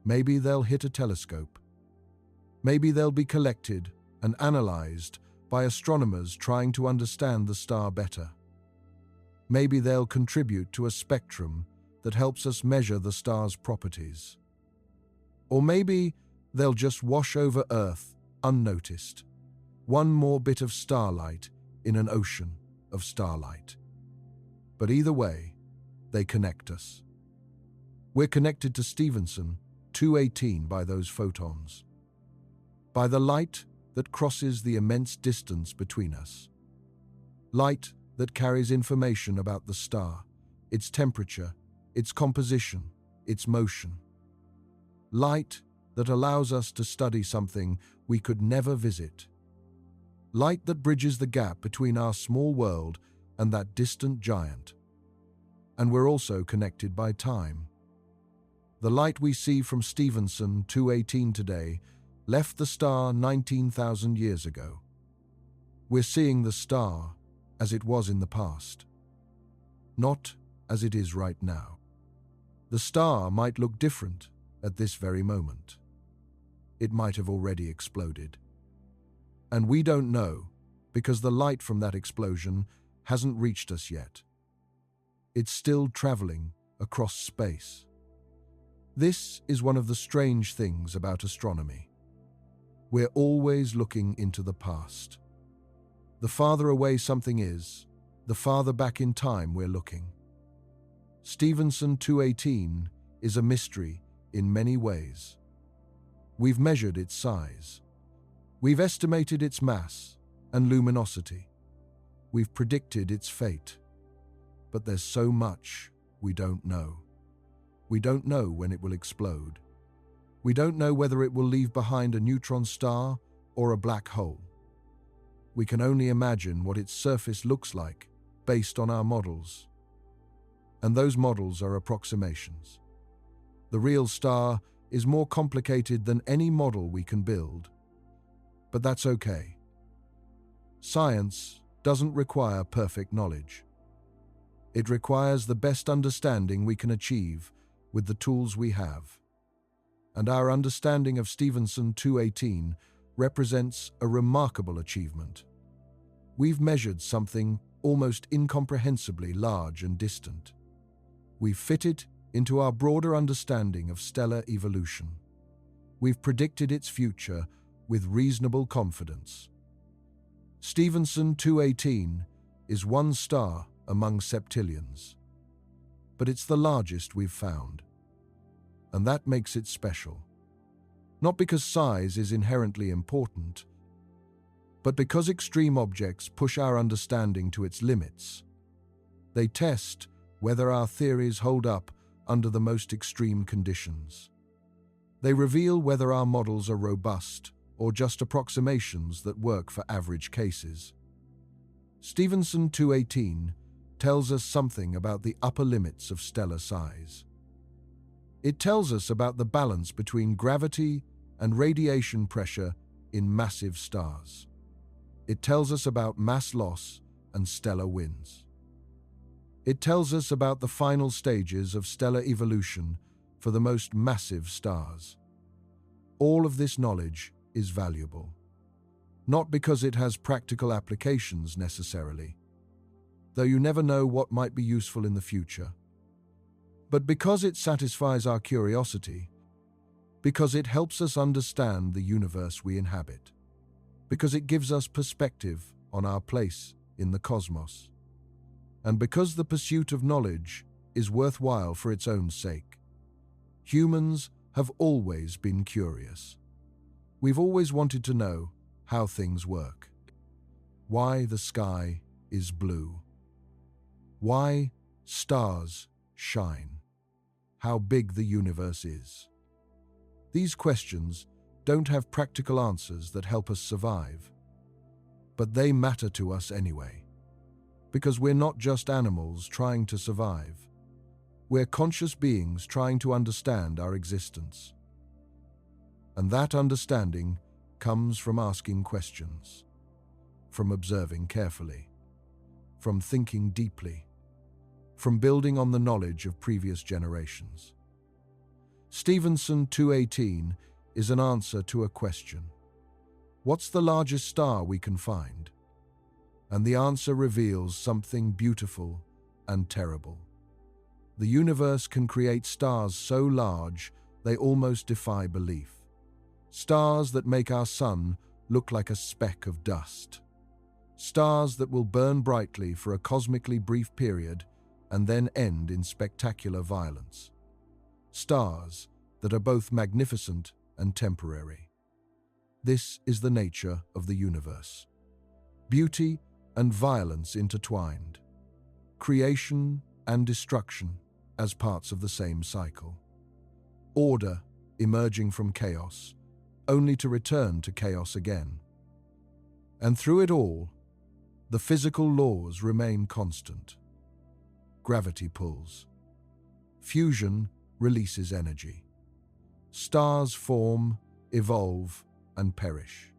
Maybe they'll hit a telescope. Maybe they'll be collected and analyzed by astronomers trying to understand the star better. Maybe they'll contribute to a spectrum that helps us measure the star's properties. Or maybe they'll just wash over Earth unnoticed, one more bit of starlight in an ocean of starlight. But either way, they connect us. We're connected to Stephenson 2.18 by those photons, by the light that crosses the immense distance between us. Light that carries information about the star, its temperature, its composition, its motion. Light that allows us to study something we could never visit. Light that bridges the gap between our small world and that distant giant. And we're also connected by time. The light we see from Stephenson 2.18 today left the star 19,000 years ago. We're seeing the star as it was in the past, not as it is right now. The star might look different at this very moment. It might have already exploded. And we don't know because the light from that explosion hasn't reached us yet. It's still traveling across space. This is one of the strange things about astronomy. We're always looking into the past. The farther away something is, the farther back in time we're looking. Stephenson 2.18 is a mystery in many ways. We've measured its size. We've estimated its mass and luminosity. We've predicted its fate. But there's so much we don't know. We don't know when it will explode. We don't know whether it will leave behind a neutron star or a black hole. We can only imagine what its surface looks like based on our models. And those models are approximations. The real star is more complicated than any model we can build. But that's okay. Science doesn't require perfect knowledge. It requires the best understanding we can achieve with the tools we have. And our understanding of Stephenson 2.18 represents a remarkable achievement. We've measured something almost incomprehensibly large and distant. We've fit it into our broader understanding of stellar evolution. We've predicted its future with reasonable confidence. Stephenson 2.18 is one star among septillions, but it's the largest we've found. And that makes it special. Not because size is inherently important, but because extreme objects push our understanding to its limits They test whether our theories hold up under the most extreme conditions. They reveal whether our models are robust or just approximations that work for average cases. Stephenson 218 tells us something about the upper limits of stellar size. It tells us about the balance between gravity and radiation pressure in massive stars. It tells us about mass loss and stellar winds. It tells us about the final stages of stellar evolution for the most massive stars. All of this knowledge is valuable, not because it has practical applications necessarily, though you never know what might be useful in the future, but because it satisfies our curiosity, because it helps us understand the universe we inhabit, because it gives us perspective on our place in the cosmos, and because the pursuit of knowledge is worthwhile for its own sake. Humans have always been curious. We've always wanted to know how things work. Why the sky is blue. Why stars shine. How big the universe is. These questions don't have practical answers that help us survive, but they matter to us anyway, because we're not just animals trying to survive. We're conscious beings trying to understand our existence. And that understanding comes from asking questions, from observing carefully, from thinking deeply, from building on the knowledge of previous generations. Stephenson 218 is an answer to a question. What's the largest star we can find? And the answer reveals something beautiful and terrible. The universe can create stars so large they almost defy belief. Stars that make our sun look like a speck of dust. Stars that will burn brightly for a cosmically brief period and then end in spectacular violence. Stars that are both magnificent and temporary. This is the nature of the universe. Beauty and violence intertwined. Creation and destruction as parts of the same cycle. Order emerging from chaos, only to return to chaos again. And through it all, the physical laws remain constant. Gravity pulls. Fusion releases energy. Stars form, evolve, and perish.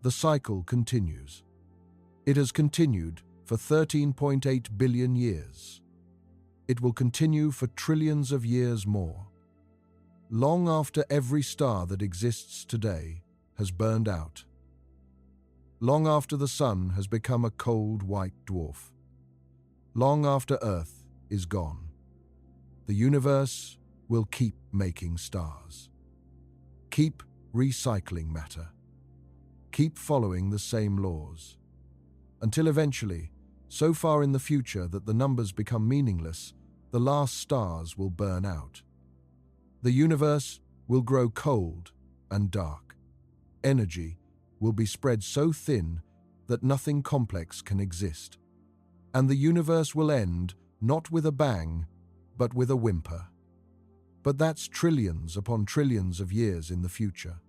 The cycle continues. It has continued for 13.8 billion years. It will continue for trillions of years more. Long after every star that exists today has burned out. Long after the sun has become a cold white dwarf. Long after Earth is gone. The universe will keep making stars. Keep recycling matter. Keep following the same laws. Until eventually, so far in the future that the numbers become meaningless, the last stars will burn out. The universe will grow cold and dark. Energy will be spread so thin that nothing complex can exist. And the universe will end not with a bang, but with a whimper. But that's trillions upon trillions of years in the future.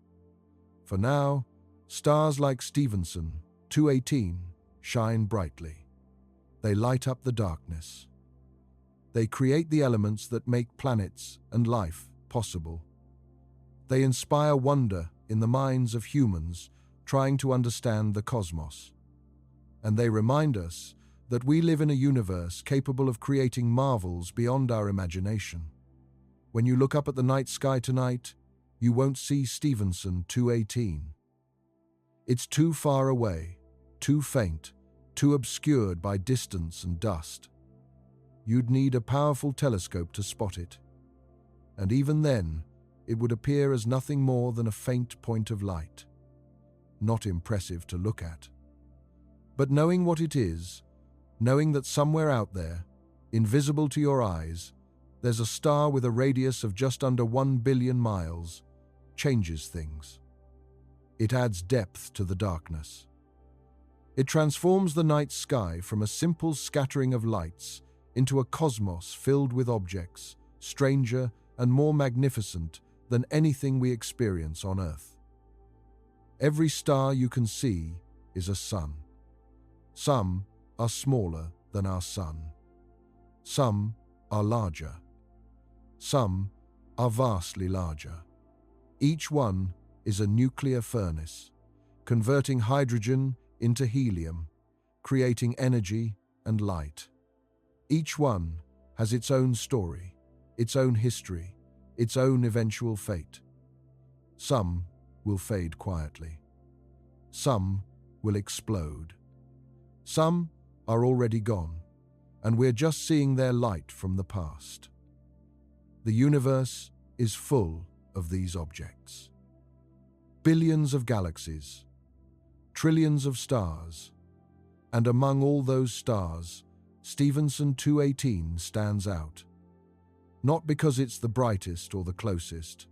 For now, stars like Stephenson 218 shine brightly. They light up the darkness. They create the elements that make planets and life possible. They inspire wonder in the minds of humans trying to understand the cosmos. And they remind us that we live in a universe capable of creating marvels beyond our imagination. When you look up at the night sky tonight, you won't see Stephenson 218. It's too far away, too faint, too obscured by distance and dust. You'd need a powerful telescope to spot it. And even then, it would appear as nothing more than a faint point of light. Not impressive to look at. But knowing what it is, knowing that somewhere out there, invisible to your eyes, there's a star with a radius of just under 1 billion miles, changes things. It adds depth to the darkness. It transforms the night sky from a simple scattering of lights into a cosmos filled with objects, stranger and more magnificent than anything we experience on Earth. Every star you can see is a sun. Some are smaller than our sun. Some are larger. Some are vastly larger. Each one is a nuclear furnace, converting hydrogen into helium, creating energy and light. Each one has its own story, its own history, its own eventual fate. Some will fade quietly. Some will explode. Some are already gone, and we're just seeing their light from the past. The universe is full of these objects. Billions of galaxies, trillions of stars, and among all those stars, Stephenson 218 stands out. Not because it's the brightest or the closest,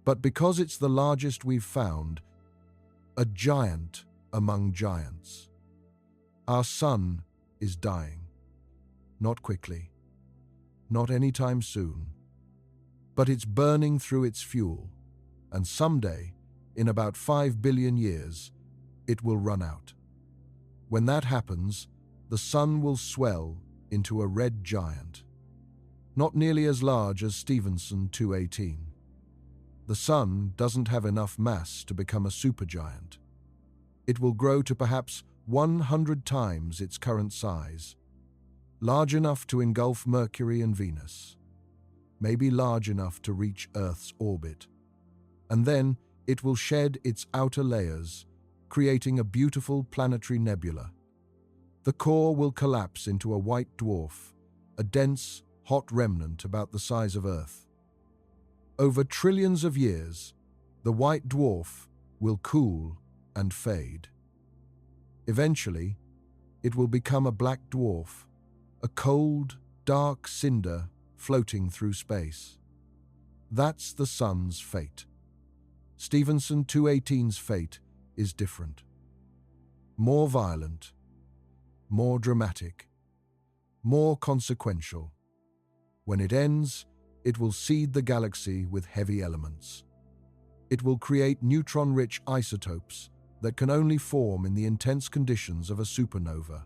but because it's the largest we've found, a giant among giants. Our sun is dying. Not quickly, not anytime soon, but it's burning through its fuel, and someday, in about 5 billion years, it will run out. When that happens, the sun will swell into a red giant, not nearly as large as Stephenson 218. The sun doesn't have enough mass to become a supergiant. It will grow to perhaps 100 times its current size, large enough to engulf Mercury and Venus, maybe large enough to reach Earth's orbit. And then it will shed its outer layers, creating a beautiful planetary nebula. The core will collapse into a white dwarf, a dense, hot remnant about the size of Earth. Over trillions of years, the white dwarf will cool and fade. Eventually, it will become a black dwarf, a cold, dark cinder floating through space. That's the sun's fate. Stephenson 218's fate is different. More violent, more dramatic, more consequential. When it ends, it will seed the galaxy with heavy elements. It will create neutron-rich isotopes that can only form in the intense conditions of a supernova.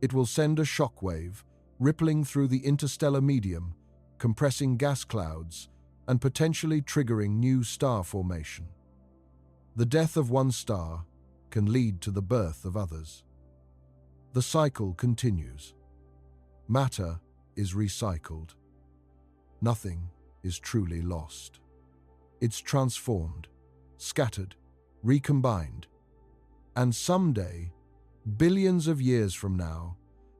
It will send a shockwave, rippling through the interstellar medium, compressing gas clouds, and potentially triggering new star formation. The death of one star can lead to the birth of others. The cycle continues. Matter is recycled. Nothing is truly lost. It's transformed, scattered, recombined. And someday, billions of years from now,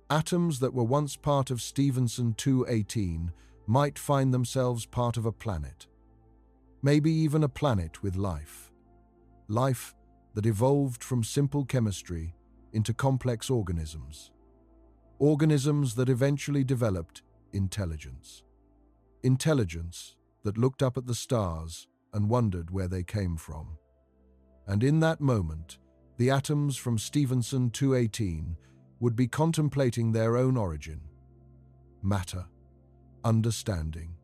atoms that were once part of Stephenson 218 might find themselves part of a planet. Maybe even a planet with life. Life that evolved from simple chemistry into complex organisms. Organisms that eventually developed intelligence. Intelligence that looked up at the stars and wondered where they came from. And in that moment, the atoms from Stephenson 218 would be contemplating their own origin. Matter, understanding,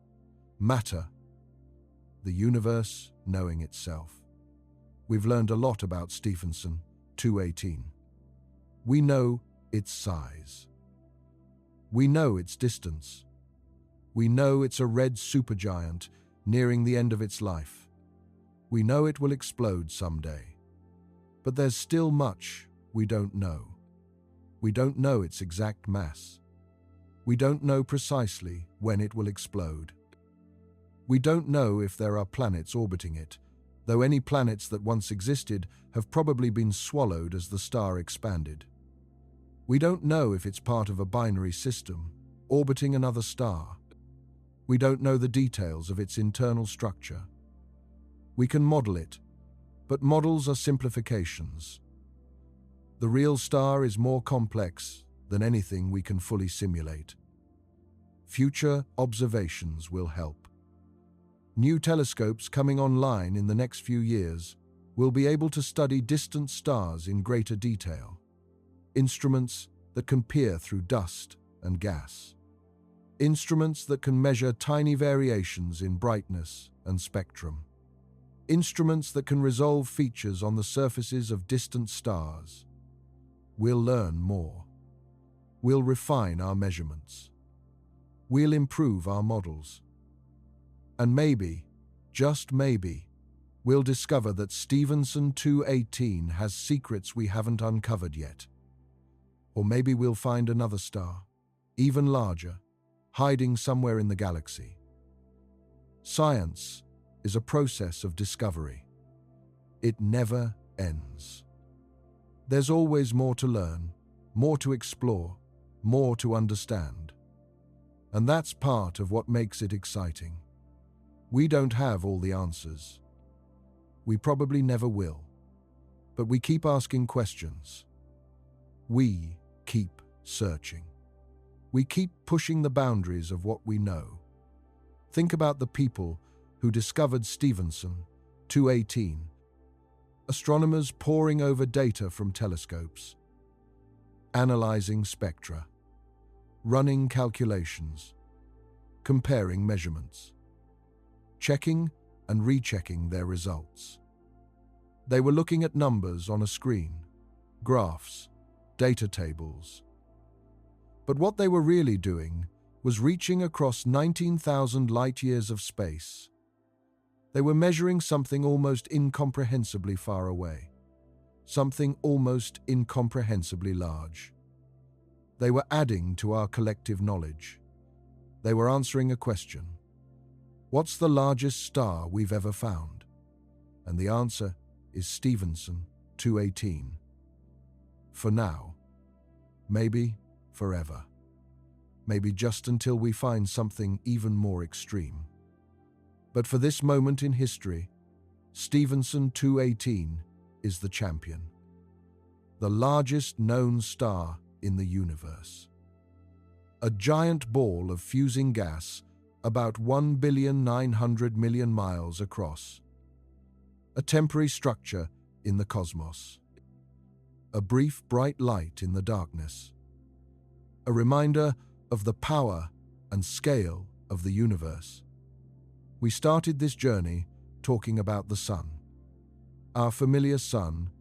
matter, the universe knowing itself. We've learned a lot about Stephenson 218. We know its size. We know its distance. We know it's a red supergiant nearing the end of its life. We know it will explode someday. But there's still much we don't know. We don't know its exact mass. We don't know precisely when it will explode. We don't know if there are planets orbiting it, though any planets that once existed have probably been swallowed as the star expanded. We don't know if it's part of a binary system, orbiting another star. We don't know the details of its internal structure. We can model it, but models are simplifications. The real star is more complex than anything we can fully simulate. Future observations will help. New telescopes coming online in the next few years we'll be able to study distant stars in greater detail. Instruments that can peer through dust and gas. Instruments that can measure tiny variations in brightness and spectrum. Instruments that can resolve features on the surfaces of distant stars. We'll learn more. We'll refine our measurements. We'll improve our models. And maybe, just maybe, we'll discover that Stephenson 218 has secrets we haven't uncovered yet. Or maybe we'll find another star, even larger, hiding somewhere in the galaxy. Science is a process of discovery. It never ends. There's always more to learn, more to explore, more to understand. And that's part of what makes it exciting. We don't have all the answers. We probably never will. But we keep asking questions. We keep searching. We keep pushing the boundaries of what we know. Think about the people who discovered Stephenson 218. Astronomers poring over data from telescopes, analyzing spectra, running calculations, comparing measurements, checking and rechecking their results. They were looking at numbers on a screen, graphs, data tables. But what they were really doing was reaching across 19,000 light-years of space. They were measuring something almost incomprehensibly far away, something almost incomprehensibly large. They were adding to our collective knowledge. They were answering a question. What's the largest star we've ever found? And the answer is Stephenson 218. For now. Maybe forever. Maybe just until we find something even more extreme. But for this moment in history, Stephenson 218 is the champion. The largest known star in the universe. A giant ball of fusing gas about 1,900,000,000 miles across. A temporary structure in the cosmos. A brief bright light in the darkness. A reminder of the power and scale of the universe. We started this journey talking about the sun. Our familiar sun,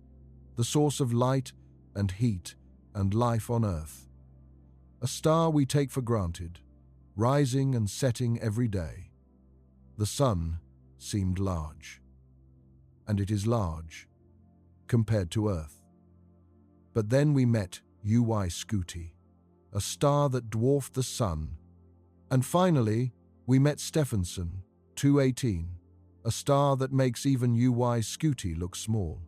the source of light and heat and life on Earth. A star we take for granted, rising and setting every day. The sun seemed large. And it is large, compared to Earth. But then we met UY Scuti, a star that dwarfed the sun. And finally, we met Stephenson 218, a star that makes even UY Scuti look small.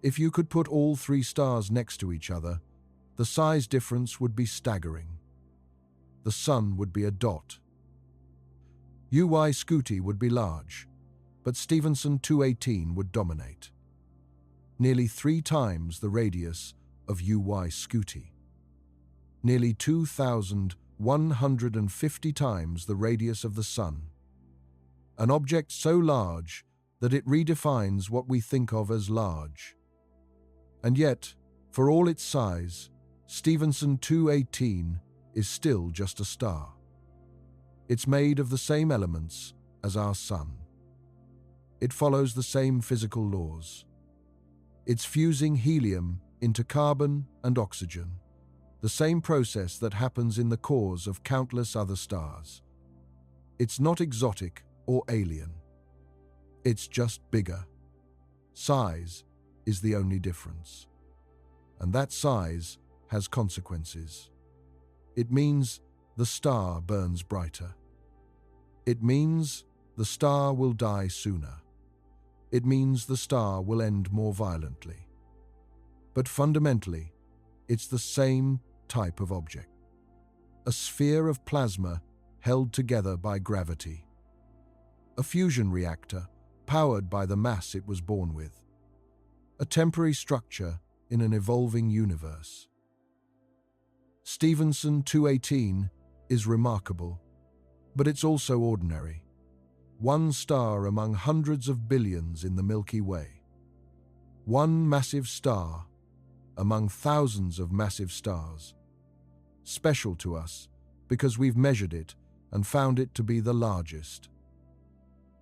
If you could put all three stars next to each other, the size difference would be staggering. The sun would be a dot. UY Scuti would be large, but Stephenson 218 would dominate. Nearly 3 times the radius of UY Scuti. Nearly 2,150 times the radius of the sun. An object so large that it redefines what we think of as large. And yet, for all its size, Stephenson 218 is still just a star. It's made of the same elements as our sun. It follows the same physical laws. It's fusing helium into carbon and oxygen, the same process that happens in the cores of countless other stars. It's not exotic or alien. It's just bigger. Size is the only difference. And that size has consequences. It means the star burns brighter. It means the star will die sooner. It means the star will end more violently. But fundamentally, it's the same type of object. A sphere of plasma held together by gravity. A fusion reactor powered by the mass it was born with. A temporary structure in an evolving universe. Stephenson 218 is remarkable, but it's also ordinary. One star among hundreds of billions in the Milky Way. One massive star among thousands of massive stars. Special to us because we've measured it and found it to be the largest.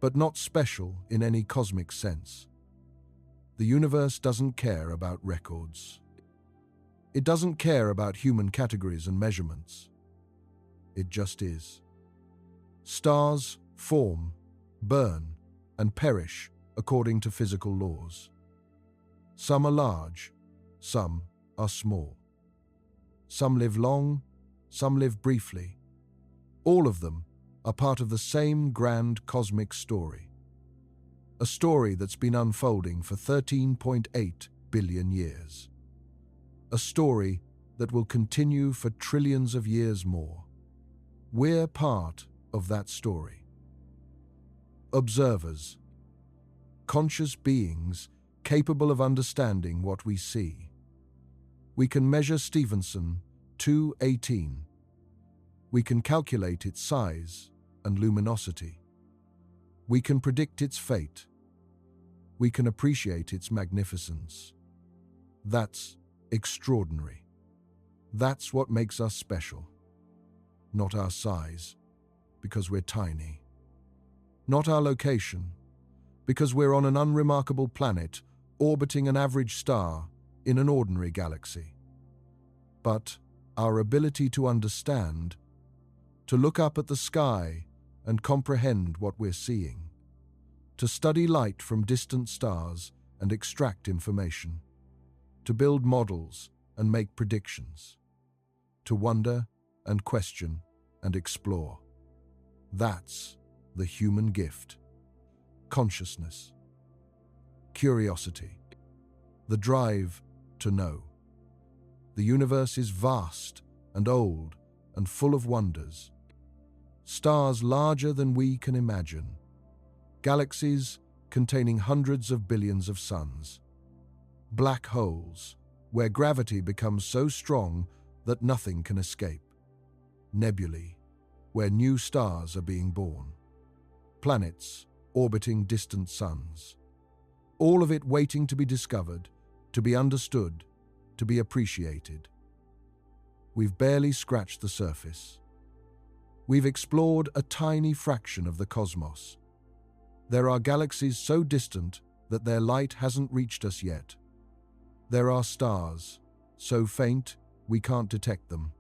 But not special in any cosmic sense. The universe doesn't care about records. It doesn't care about human categories and measurements. It just is. Stars form, burn, and perish according to physical laws. Some are large, some are small. Some live long, some live briefly. All of them are part of the same grand cosmic story. A story that's been unfolding for 13.8 billion years. A story that will continue for trillions of years more. We're part of that story. Observers. Conscious beings capable of understanding what we see. We can measure Stephenson 218. We can calculate its size and luminosity. We can predict its fate. We can appreciate its magnificence. That's extraordinary. That's what makes us special. Not our size, because we're tiny. Not our location, because we're on an unremarkable planet orbiting an average star in an ordinary galaxy. But our ability to understand, to look up at the sky and comprehend what we're seeing, to study light from distant stars and extract information, to build models and make predictions, to wonder and question and explore. That's the human gift. Consciousness. Curiosity. The drive to know. The universe is vast and old and full of wonders. Stars larger than we can imagine. Galaxies containing hundreds of billions of suns. Black holes, where gravity becomes so strong that nothing can escape. Nebulae, where new stars are being born. Planets orbiting distant suns. All of it waiting to be discovered, to be understood, to be appreciated. We've barely scratched the surface. We've explored a tiny fraction of the cosmos. There are galaxies so distant that their light hasn't reached us yet. There are stars so faint we can't detect them.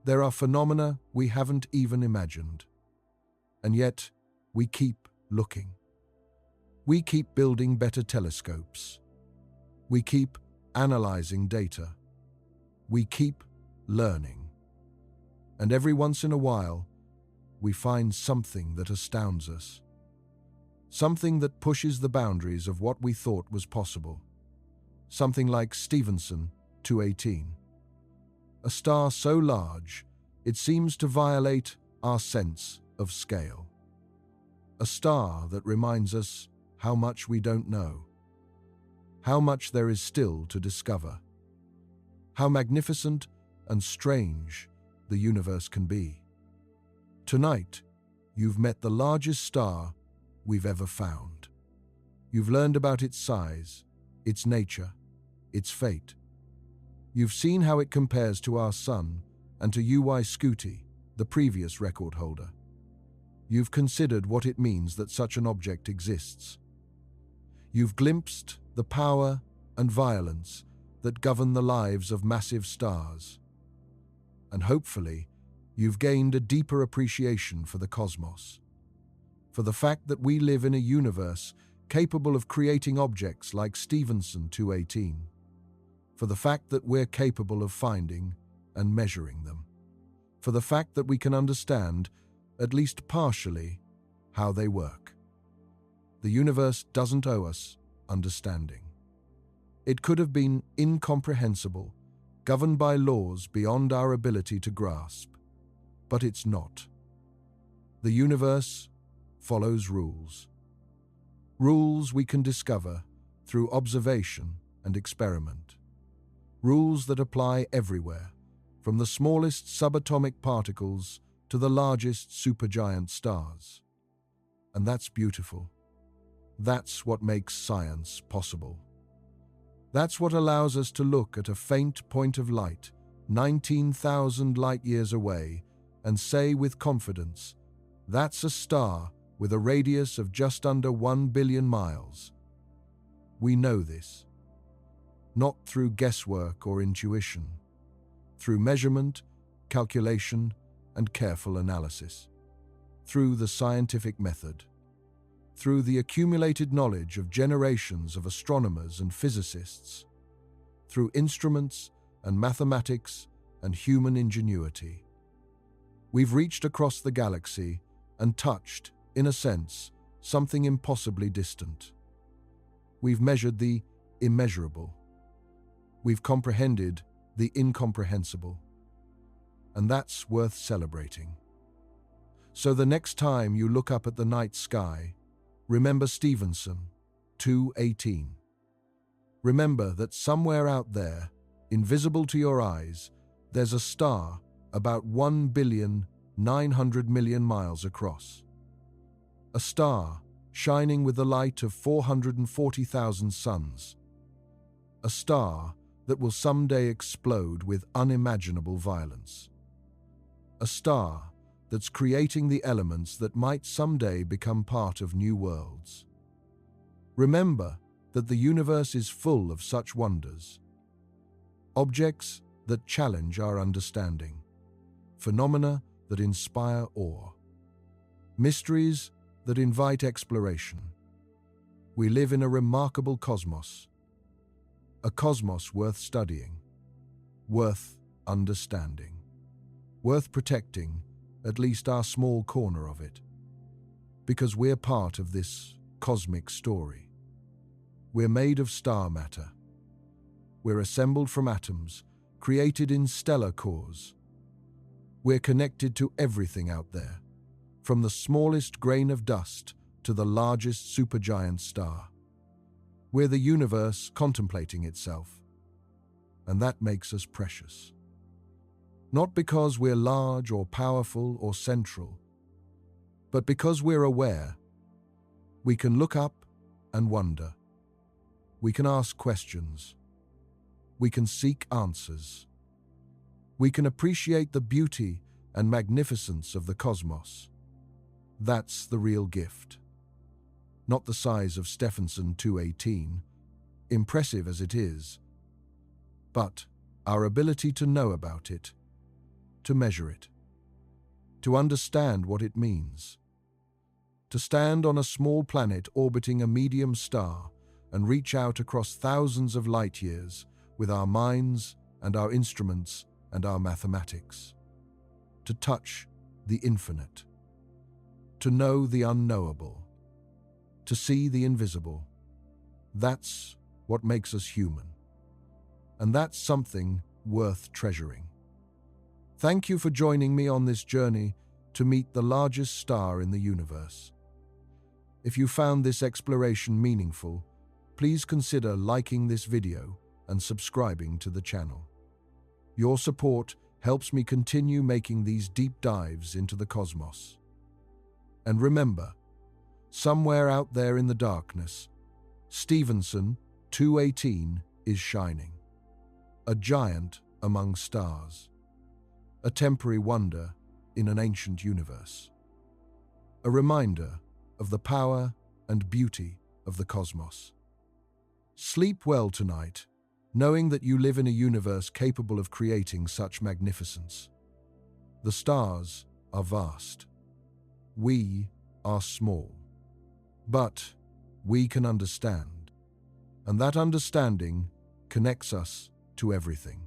There are phenomena we haven't even imagined. And yet, we keep looking. We keep building better telescopes. We keep analyzing data. We keep learning. And every once in a while, we find something that astounds us. Something that pushes the boundaries of what we thought was possible. Something like Stephenson 218. A star so large, it seems to violate our sense of scale. A star that reminds us how much we don't know. How much there is still to discover. How magnificent and strange the universe can be. Tonight, you've met the largest star we've ever found. You've learned about its size, its nature, its fate. You've seen how it compares to our Sun and to UY Scuti, the previous record holder. You've considered what it means that such an object exists. You've glimpsed the power and violence that govern the lives of massive stars. And hopefully, you've gained a deeper appreciation for the cosmos. For the fact that we live in a universe capable of creating objects like Stephenson 218. For the fact that we're capable of finding and measuring them. For the fact that we can understand, at least partially, how they work. The universe doesn't owe us understanding. It could have been incomprehensible, governed by laws beyond our ability to grasp. But it's not. The universe follows rules. Rules we can discover through observation and experiment. Rules that apply everywhere, from the smallest subatomic particles to the largest supergiant stars. And that's beautiful. That's what makes science possible. That's what allows us to look at a faint point of light, 19,000 light-years away, and say with confidence, that's a star with a radius of just under 1 billion miles. We know this, not through guesswork or intuition, through measurement, calculation, and careful analysis, through the scientific method, through the accumulated knowledge of generations of astronomers and physicists, through instruments and mathematics and human ingenuity. We've reached across the galaxy and touched, in a sense, something impossibly distant. We've measured the immeasurable. We've comprehended the incomprehensible. And that's worth celebrating. So the next time you look up at the night sky, remember Stephenson, 2:18. Remember that somewhere out there, invisible to your eyes, there's a star about 1,900,000,000 miles across. A star shining with the light of 440,000 suns. A star that will someday explode with unimaginable violence. A star that's creating the elements that might someday become part of new worlds. Remember that the universe is full of such wonders. Objects that challenge our understanding. Phenomena that inspire awe. Mysteries that invite exploration. We live in a remarkable cosmos. A cosmos worth studying, worth understanding, worth protecting at least our small corner of it. Because we're part of this cosmic story. We're made of star matter. We're assembled from atoms, created in stellar cores. We're connected to everything out there, from the smallest grain of dust to the largest supergiant star. We're the universe contemplating itself, and that makes us precious. Not because we're large or powerful or central, but because we're aware. We can look up and wonder. We can ask questions. We can seek answers. We can appreciate the beauty and magnificence of the cosmos. That's the real gift. Not the size of Stephenson 2:18, impressive as it is, but our ability to know about it, to measure it, to understand what it means, to stand on a small planet orbiting a medium star and reach out across thousands of light years with our minds and our instruments and our mathematics, to touch the infinite, to know the unknowable, to see the invisible. That's what makes us human. And that's something worth treasuring. Thank you for joining me on this journey to meet the largest star in the universe. If you found this exploration meaningful, please consider liking this video and subscribing to the channel. Your support helps me continue making these deep dives into the cosmos. And remember, somewhere out there in the darkness, Stephenson 2:18 is shining. A giant among stars. A temporary wonder in an ancient universe. A reminder of the power and beauty of the cosmos. Sleep well tonight, knowing that you live in a universe capable of creating such magnificence. The stars are vast. We are small. But we can understand. And that understanding connects us to everything,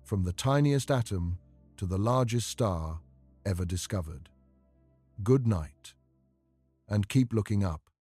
from the tiniest atom to the largest star ever discovered. Good night, and keep looking up.